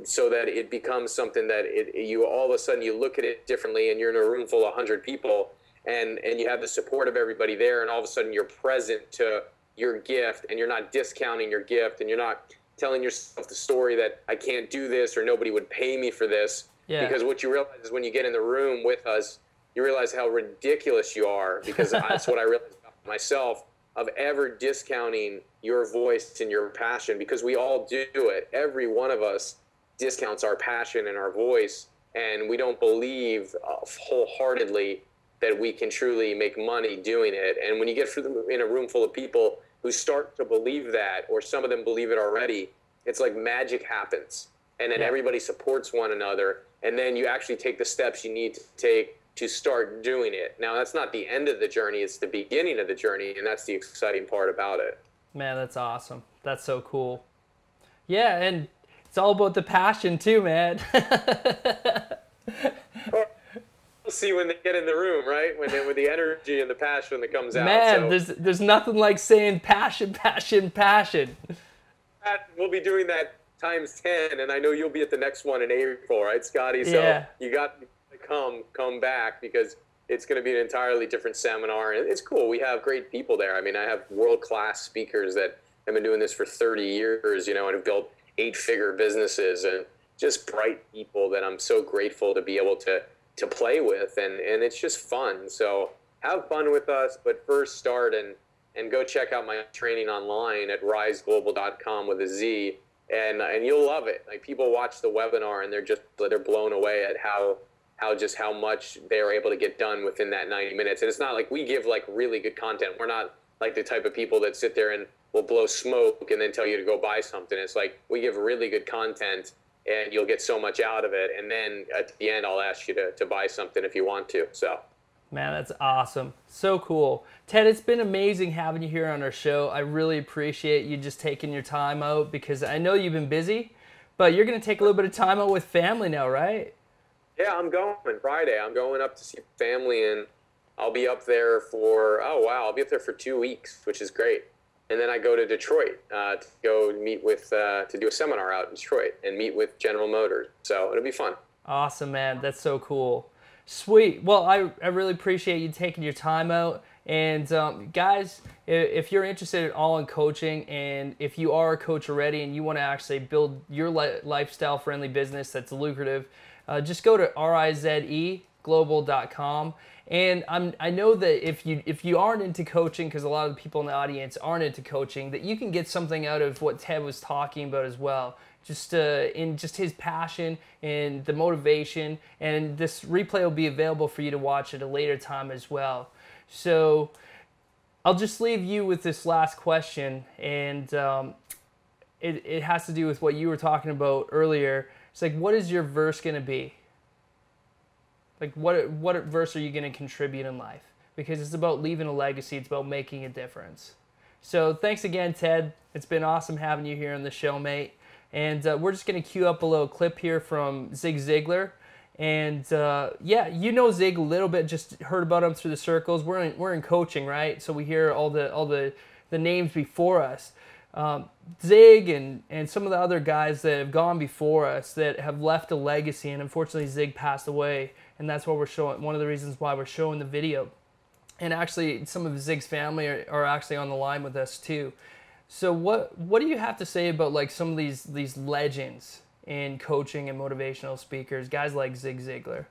so that it becomes something that you all of a sudden you look at it differently, and you're in a room full of 100 people, and you have the support of everybody there, and all of a sudden you're present to your gift, and you're not discounting your gift, and you're not telling yourself the story that I can't do this or nobody would pay me for this. Yeah. Because what you realize is when you get in the room with us, you realize how ridiculous you are, because that's what I realized about myself, of ever discounting your voice and your passion, because we all do it. Every one of us discounts our passion and our voice, and we don't believe wholeheartedly that we can truly make money doing it. And when you get in a room full of people who start to believe that, or some of them believe it already, it's like magic happens. and then Yeah. everybody supports one another, and then you actually take the steps you need to take to start doing it. Now, that's not the end of the journey, it's the beginning of the journey, and that's the exciting part about it. Man, that's awesome. That's so cool. Yeah, and it's all about the passion too, man. We'll see when they get in the room, right? With the energy and the passion that comes out. Man, So, there's nothing like saying passion, passion, passion. we'll be doing that times 10, and I know you'll be at the next one in April, right, Scotty? So Yeah. you got to come back, because it's going to be an entirely different seminar, and it's cool. We have great people there. I mean, I have world-class speakers that have been doing this for 30 years, and have built 8-figure businesses, and just bright people that I'm so grateful to be able to play with, and it's just fun. So have fun with us, but first start and go check out my training online at riseglobal.com with a Z, and you'll love it. Like, people watch the webinar and they're blown away at how much they're able to get done within that 90 minutes. And it's not like we give like really good content. We're not like the type of people that sit there and will blow smoke and then tell you to go buy something. It's like, we give really good content and you'll get so much out of it. And then at the end, I'll ask you to buy something if you want to. So, Man, that's awesome. So cool. Ted, it's been amazing having you here on our show. I really appreciate you just taking your time out, because I know you've been busy, but you're going to take a little bit of time out with family now, right? yeah, I'm going Friday. I'm going up to see family, and I'll be up there for, I'll be up there for 2 weeks, which is great. And then I go to Detroit to go meet with, to do a seminar out in Detroit and meet with General Motors. So it'll be fun. Awesome, man. That's so cool. Sweet. Well, I really appreciate you taking your time out. And guys, if you're interested at all in coaching, and if you are a coach already and you want to actually build your lifestyle-friendly business that's lucrative, just go to rizeglobal.com. And I know that if you aren't into coaching, because a lot of the people in the audience aren't into coaching, that you can get something out of what Ted was talking about as well. Just in just his passion and the motivation, and this replay will be available for you to watch at a later time as well. So I'll just leave you with this last question, and it has to do with what you were talking about earlier. It's like, what is your verse going to be? Like, what verse are you going to contribute in life? Because it's about leaving a legacy. It's about making a difference. So thanks again, Ted. It's been awesome having you here on the show, mate. And we're just going to cue up a little clip here from Zig Ziglar. And yeah, you know Zig a little bit, just heard about him through the circles. We're in coaching, right? So we hear all the names before us. Zig and some of the other guys that have gone before us that have left a legacy, and unfortunately Zig passed away, and that's why we're showing, one of the reasons why we're showing the video. And actually some of Zig's family are actually on the line with us too. So what do you have to say about like some of these legends in coaching and motivational speakers, guys like Zig Ziglar?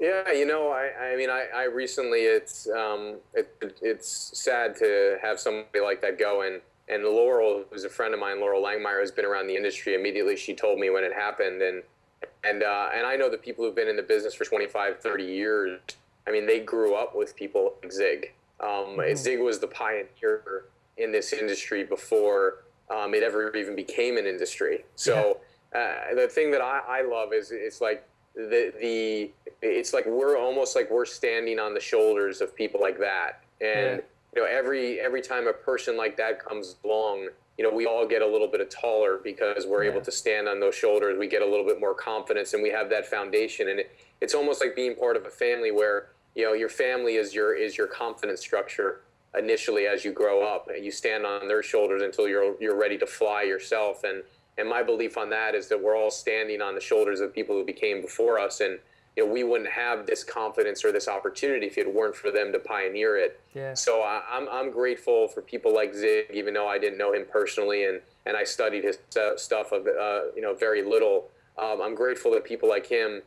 Yeah, I mean, I recently, it's sad to have somebody like that go, and Laurel, who's a friend of mine, Laurel Langmeyer, has been around the industry. Immediately she told me when it happened, and I know the people who've been in the business for 25, 30 years. I mean, they grew up with people like Zig. Zig was the pioneer in this industry before it ever even became an industry. So the thing that I love is it's like it's like we're standing on the shoulders of people like that, and every time a person like that comes along, we all get a little bit taller because we're able to stand on those shoulders. We get a little bit more confidence, and we have that foundation. And it's almost like being part of a family where your family is your confidence structure initially as you grow up, and you stand on their shoulders until you're ready to fly yourself. And my belief on that is that we're all standing on the shoulders of people who became before us, and we wouldn't have this confidence or this opportunity if it weren't for them to pioneer it. Yeah. So I'm grateful for people like Zig, even though I didn't know him personally, and I studied his stuff very little. I'm grateful that people like him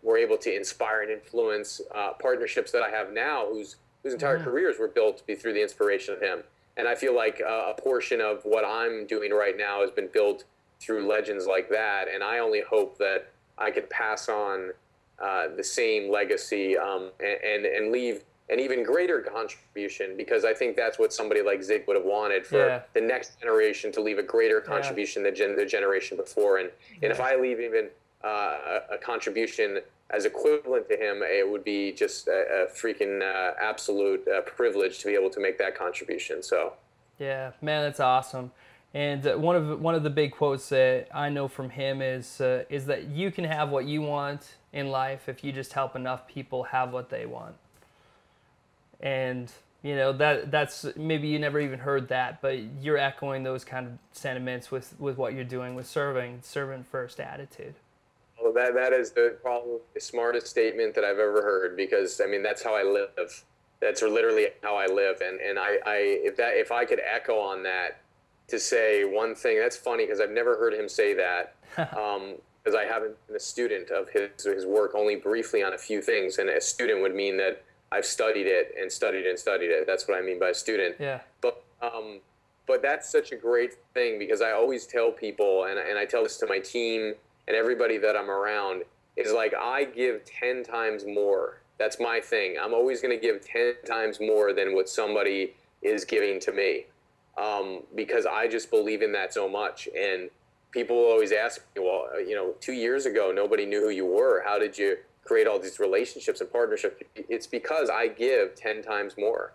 were able to inspire and influence partnerships that I have now, whose entire careers were built through the inspiration of him. And I feel like a portion of what I'm doing right now has been built through legends like that. And I only hope that I can pass on the same legacy and leave an even greater contribution, because I think that's what somebody like Zig would have wanted for the next generation, to leave a greater contribution than the generation before. And if I leave even a contribution as equivalent to him, it would be just a freaking absolute privilege to be able to make that contribution. So yeah, man, that's awesome. And one of the big quotes that I know from him is that you can have what you want in life if you just help enough people have what they want. And you know, that's maybe you never even heard that, but you're echoing those kind of sentiments with what you're doing with servant first attitude. Well, that is probably the smartest statement that I've ever heard, because I mean, that's how I live. That's literally how I live. And if I could echo on that, to say one thing, that's funny because I've never heard him say that, because I haven't been a student of his work, only briefly on a few things. And a student would mean that I've studied it and studied it and studied it. That's what I mean by a student. Yeah. But that's such a great thing, because I always tell people, and I tell this to my team and everybody that I'm around, is like, I give 10 times more. That's my thing. I'm always going to give 10 times more than what somebody is giving to me, because I just believe in that so much. And people will always ask me, well, you know, 2 years ago, nobody knew who you were. How did you create all these relationships and partnerships? It's because I give 10 times more.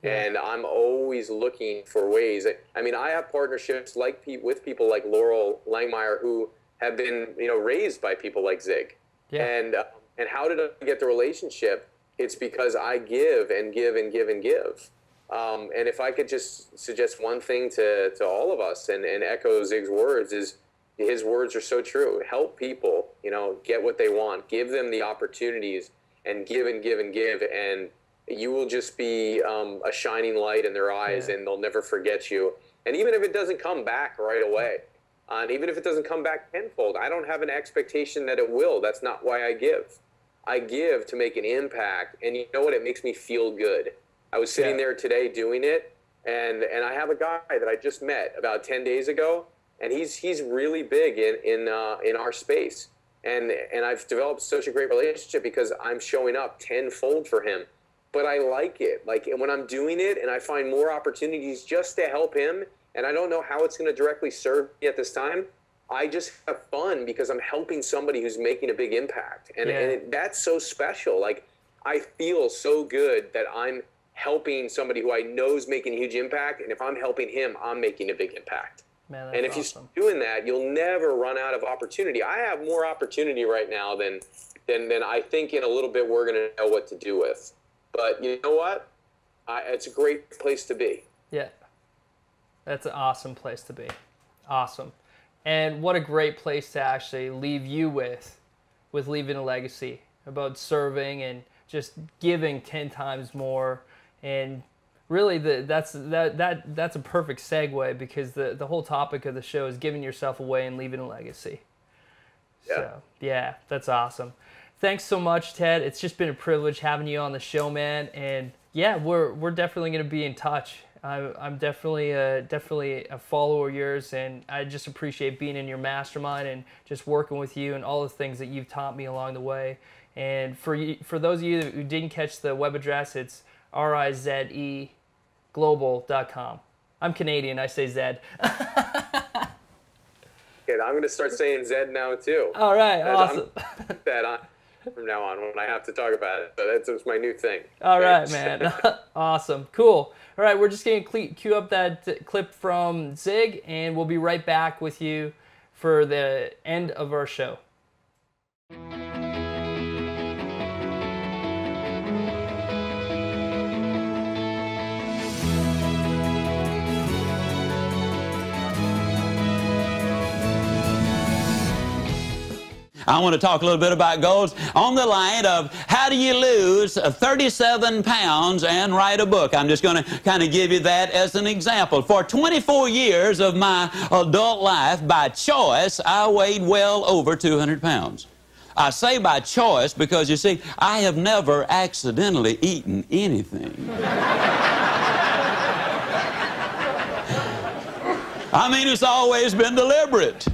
And I'm always looking for ways. I mean, I have partnerships with people like Laurel Langmeyer, who have been, you know, raised by people like Zig. And how did I get the relationship? It's because I give and give and give and give. And if I could just suggest one thing to all of us, and echo Zig's words, is his words are so true. Help people, you know, get what they want. Give them the opportunities, and give and give and give. And you will just be a shining light in their eyes, and they'll never forget you. And even if it doesn't come back right away, and even if it doesn't come back tenfold, I don't have an expectation that it will. That's not why I give. I give to make an impact, and you know what? It makes me feel good. I was sitting there today doing it, and I have a guy that I just met about 10 days ago, and he's really big in our space, and I've developed such a great relationship because I'm showing up tenfold for him. But I like it. Like, when I'm doing it and I find more opportunities just to help him, and I don't know how it's going to directly serve me at this time, I just have fun because I'm helping somebody who's making a big impact. And that's so special. Like, I feel so good that I'm helping somebody who I know is making a huge impact. And if I'm helping him, I'm making a big impact. Man, that's and if awesome. you're doing that, you'll never run out of opportunity. I have more opportunity right now than I think in a little bit we're going to know what to do with. But you know what? It's a great place to be. Yeah. That's an awesome place to be. Awesome. And what a great place to actually leave you with leaving a legacy about serving and just giving 10 times more. And really that's a perfect segue, because the whole topic of the show is giving yourself away and leaving a legacy. Yeah. So, yeah, that's awesome. Thanks so much, Ted. It's just been a privilege having you on the show, man. And yeah, we're definitely going to be in touch. I'm definitely a follower of yours, and I just appreciate being in your mastermind and just working with you and all the things that you've taught me along the way. And for those of you who didn't catch the web address, it's rizeglobal.com. I'm Canadian, I say Zed. Okay, I'm going to start saying Zed now too. All right, awesome. From now on when I have to talk about it. So that's my new thing. All right, man. Awesome. Cool. All right, we're just going to cue up that clip from Zig, and we'll be right back with you for the end of our show. I want to talk a little bit about goals on the line of how do you lose 37 pounds and write a book. I'm just going to kind of give you that as an example. For 24 years of my adult life, by choice, I weighed well over 200 pounds. I say by choice because, you see, I have never accidentally eaten anything. I mean, it's always been deliberate.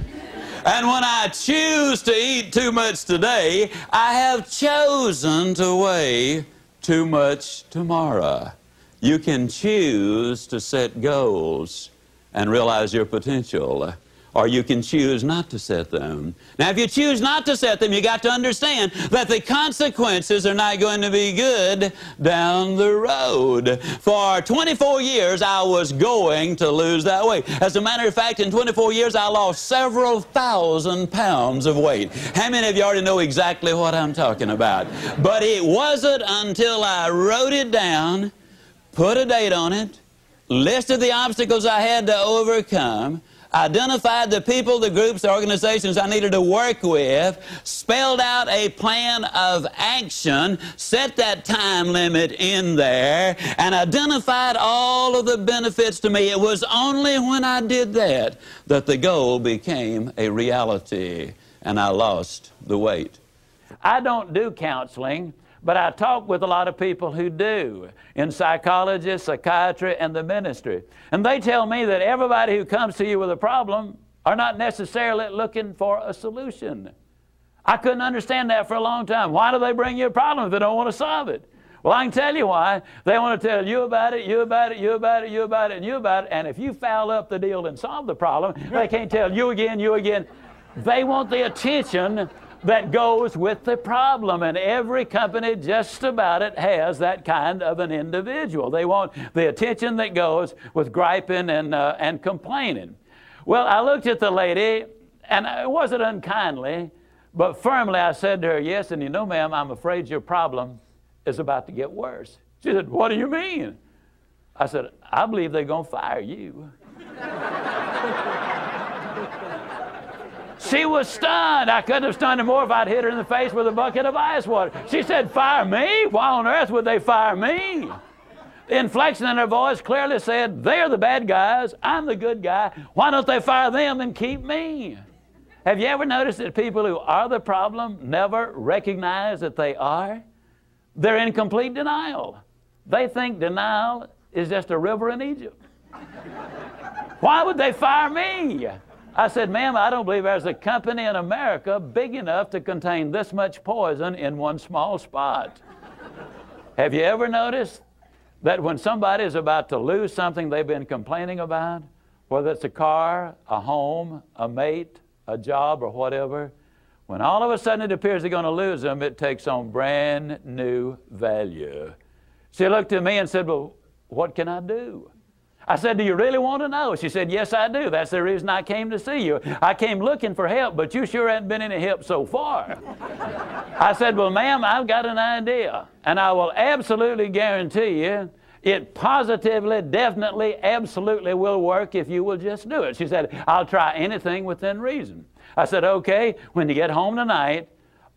And when I choose to eat too much today, I have chosen to weigh too much tomorrow. You can choose to set goals and realize your potential, or you can choose not to set them. Now, if you choose not to set them, you got to understand that the consequences are not going to be good down the road. For 24 years, I was going to lose that weight. As a matter of fact, in 24 years, I lost several thousand pounds of weight. How many of you already know exactly what I'm talking about? But it wasn't until I wrote it down, put a date on it, listed the obstacles I had to overcome, identified the people, the groups, the organizations I needed to work with, spelled out a plan of action, set that time limit in there, and identified all of the benefits to me. It was only when I did that that the goal became a reality, and I lost the weight. I don't do counseling, but I talk with a lot of people who do, in psychology, psychiatry, and the ministry. And they tell me that everybody who comes to you with a problem are not necessarily looking for a solution. I couldn't understand that for a long time. Why do they bring you a problem if they don't want to solve it? Well, I can tell you why. They want to tell you about it, you about it, you about it, you about it, and you about it. And if you foul up the deal and solve the problem, they can't tell you again, you again. They want the attention that goes with the problem, and every company just about it has that kind of an individual. They want the attention that goes with griping and complaining. Well, I looked at the lady, and it wasn't unkindly, but firmly I said to her, yes, and you know, ma'am, I'm afraid your problem is about to get worse. She said, what do you mean? I said, I believe they're going to fire you. She was stunned. I couldn't have stunned her more if I'd hit her in the face with a bucket of ice water. She said, fire me? Why on earth would they fire me? The inflection in her voice clearly said, they're the bad guys, I'm the good guy. Why don't they fire them and keep me? Have you ever noticed that people who are the problem never recognize that they are? They're in complete denial. They think denial is just a river in Egypt. Why would they fire me? I said, ma'am, I don't believe there's a company in America big enough to contain this much poison in one small spot. Have you ever noticed that when somebody is about to lose something they've been complaining about, whether it's a car, a home, a mate, a job, or whatever, when all of a sudden it appears they're going to lose them, it takes on brand new value. She looked at me and said, well, what can I do? I said, do you really want to know? She said, yes, I do. That's the reason I came to see you. I came looking for help, but you sure haven't been any help so far. I said, well, ma'am, I've got an idea, and I will absolutely guarantee you it positively, definitely, absolutely will work if you will just do it. She said, I'll try anything within reason. I said, okay, when you get home tonight,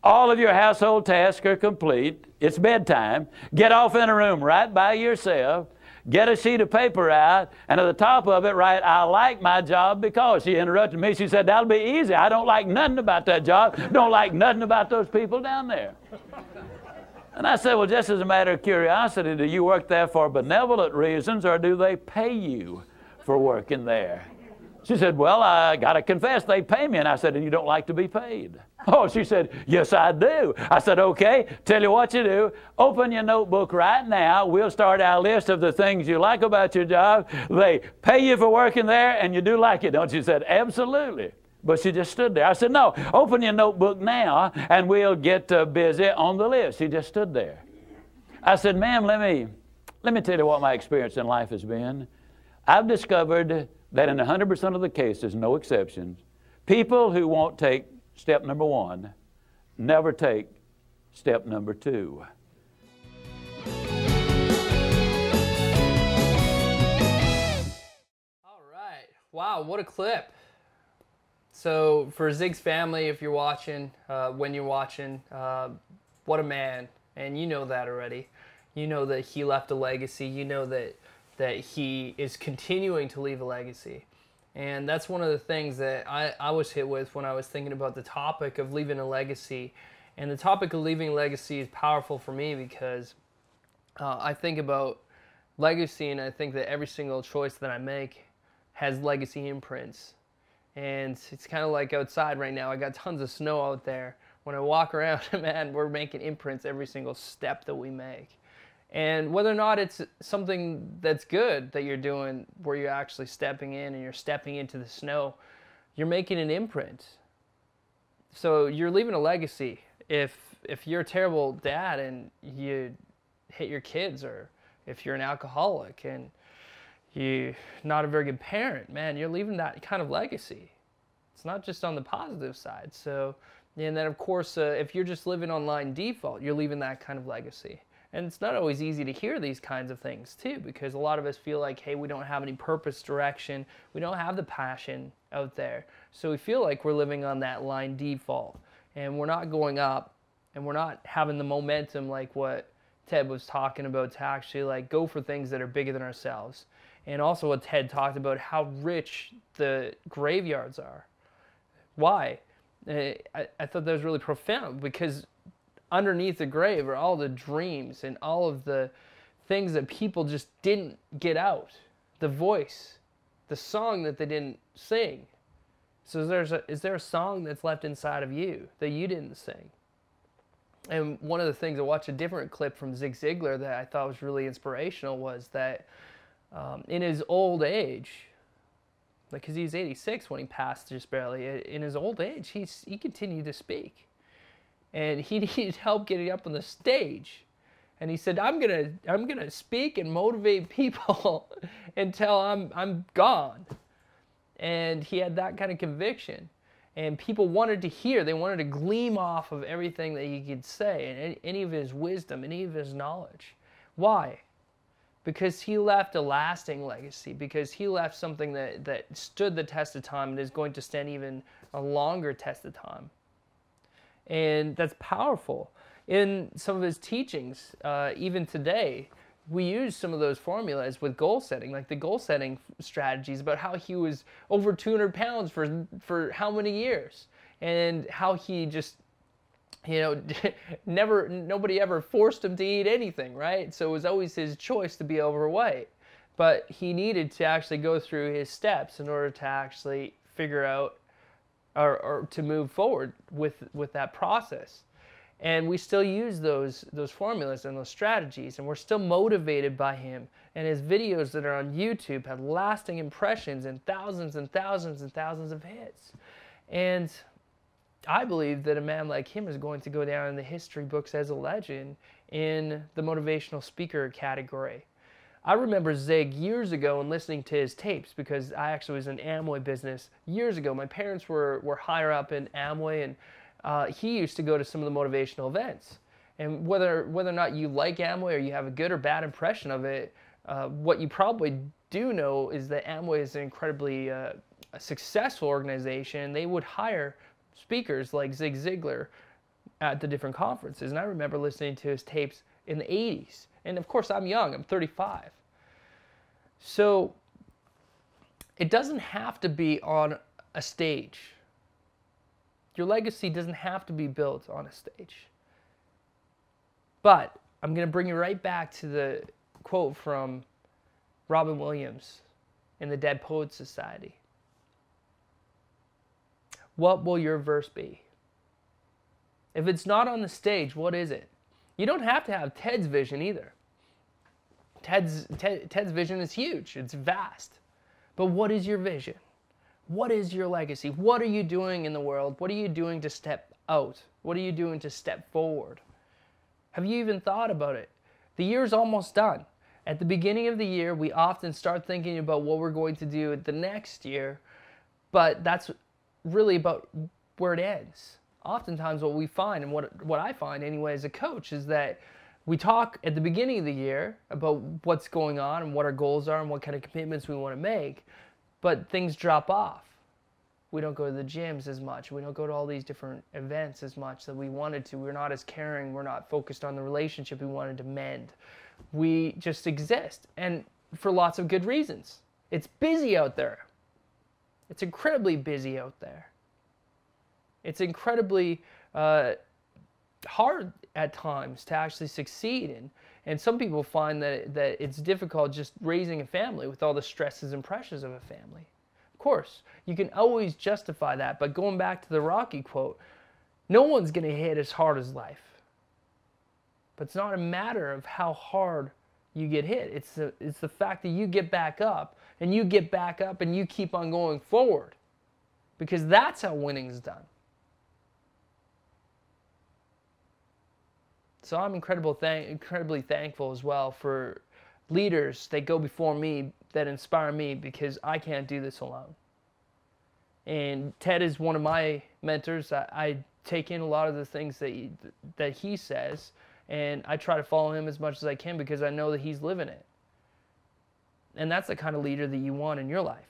all of your household tasks are complete. It's bedtime. Get off in a room right by yourself. Get a sheet of paper out, and at the top of it write, I like my job because. She interrupted me. She said, that'll be easy. I don't like nothing about that job. Don't like nothing about those people down there. And I said, well, just as a matter of curiosity, do you work there for benevolent reasons, or do they pay you for working there? She said, well, I got to confess, they pay me. And I said, and you don't like to be paid? Oh, she said, yes, I do. I said, okay, tell you what you do. Open your notebook right now. We'll start our list of the things you like about your job. They pay you for working there, and you do like it, don't you? She said, absolutely. But she just stood there. I said, no, open your notebook now, and we'll get busy on the list. She just stood there. I said, ma'am, let me tell you what my experience in life has been. I've discovered that in 100% of the cases, no exceptions, people who won't take step number one never take step number two. All right. Wow, what a clip. So for Zig's family, if you're watching, when you're watching, what a man. And you know that already. You know that he left a legacy. You know that he is continuing to leave a legacy. And that's one of the things that I was hit with when I was thinking about the topic of leaving a legacy. And the topic of leaving a legacy is powerful for me because I think about legacy, and I think that every single choice that I make has legacy imprints. And it's kind of like outside right now. I got tons of snow out there. When I walk around, man, we're making imprints every single step that we make. And whether or not it's something that's good that you're doing, where you're actually stepping in and you're stepping into the snow, you're making an imprint. So you're leaving a legacy. If you're a terrible dad and you hit your kids, or if you're an alcoholic and you're not a very good parent, man, you're leaving that kind of legacy. It's not just on the positive side. So, and then of course, if you're just living on line default, you're leaving that kind of legacy. And it's not always easy to hear these kinds of things too, because a lot of us feel like, hey, we don't have any purpose, direction, we don't have the passion out there. So we feel like we're living on that line default, and we're not going up, and we're not having the momentum like what Ted was talking about to actually like go for things that are bigger than ourselves. And also what Ted talked about, how rich the graveyards are. Why? I thought that was really profound, because underneath the grave are all the dreams and all of the things that people just didn't get out. The voice, the song that they didn't sing. So is there a song that's left inside of you that you didn't sing? And one of the things, I watched a different clip from Zig Ziglar that I thought was really inspirational, was that in his old age, like, because he was 86 when he passed just barely, in his old age, he continued to speak. And he needed help getting up on the stage. And he said, I'm gonna speak and motivate people until I'm gone. And he had that kind of conviction. And people wanted to hear, they wanted to gleam off of everything that he could say, and any of his wisdom, any of his knowledge. Why? Because he left a lasting legacy, because he left something that stood the test of time and is going to stand even a longer test of time. And that's powerful. In some of his teachings, even today, we use some of those formulas with goal setting, like the goal setting strategies, about how he was over 200 pounds for how many years, and how he just, you know, nobody ever forced him to eat anything, right? So it was always his choice to be overweight. But he needed to actually go through his steps in order to actually figure out, or to move forward with that process. And we still use those formulas and those strategies, and we're still motivated by him. And his videos that are on YouTube have lasting impressions and thousands and thousands and thousands of hits. And I believe that a man like him is going to go down in the history books as a legend in the motivational speaker category. I remember Zig years ago and listening to his tapes, because I actually was in Amway business years ago. My parents were higher up in Amway, and he used to go to some of the motivational events. And whether or not you like Amway or you have a good or bad impression of it, what you probably do know is that Amway is an incredibly successful organization. They would hire speakers like Zig Ziglar at the different conferences. And I remember listening to his tapes in the 80s. And of course, I'm young, I'm 35. So it doesn't have to be on a stage. Your legacy doesn't have to be built on a stage. But I'm going to bring you right back to the quote from Robin Williams in the Dead Poets Society. What will your verse be? If it's not on the stage, what is it? You don't have to have Ted's vision either. Ted's vision is huge. It's vast. But what is your vision? What is your legacy? What are you doing in the world? What are you doing to step out? What are you doing to step forward? Have you even thought about it? The year's almost done. At the beginning of the year, we often start thinking about what we're going to do the next year, but that's really about where it ends. Oftentimes what we find, and what I find anyway as a coach, is that we talk at the beginning of the year about what's going on and what our goals are and what kind of commitments we want to make, but things drop off. We don't go to the gyms as much. We don't go to all these different events as much that we wanted to. We're not as caring. We're not focused on the relationship we wanted to mend. We just exist, and for lots of good reasons. It's busy out there. It's incredibly busy out there. It's incredibly hard at times to actually succeed in. And some people find that it's difficult just raising a family with all the stresses and pressures of a family. Of course, you can always justify that, but going back to the Rocky quote, no one's going to hit as hard as life. But it's not a matter of how hard you get hit. It's the fact that you get back up, and you get back up, and you keep on going forward. Because that's how winning is done. So I'm incredibly thankful as well for leaders that go before me that inspire me, because I can't do this alone. And Ted is one of my mentors. I take in a lot of the things that he says, and I try to follow him as much as I can because I know that he's living it. And that's the kind of leader that you want in your life.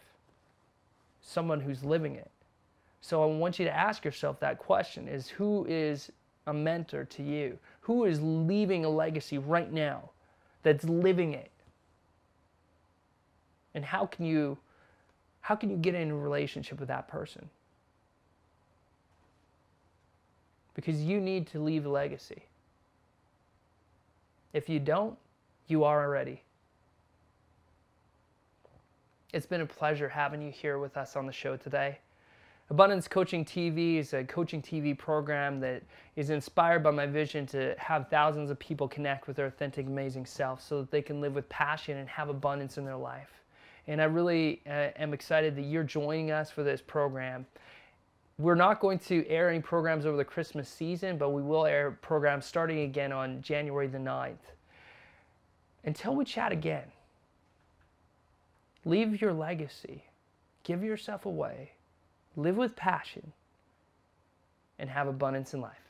Someone who's living it. So I want you to ask yourself that question, is who is a mentor to you? Who is leaving a legacy right now that's living it? And how can you get in a relationship with that person? Because you need to leave a legacy. If you don't, you are already. It's been a pleasure having you here with us on the show today. Abundance Coaching TV is a coaching TV program that is inspired by my vision to have thousands of people connect with their authentic, amazing self so that they can live with passion and have abundance in their life. And I really am excited that you're joining us for this program. We're not going to air any programs over the Christmas season, but we will air programs starting again on January the 9th. Until we chat again, leave your legacy. Give yourself away. Live with passion and have abundance in life.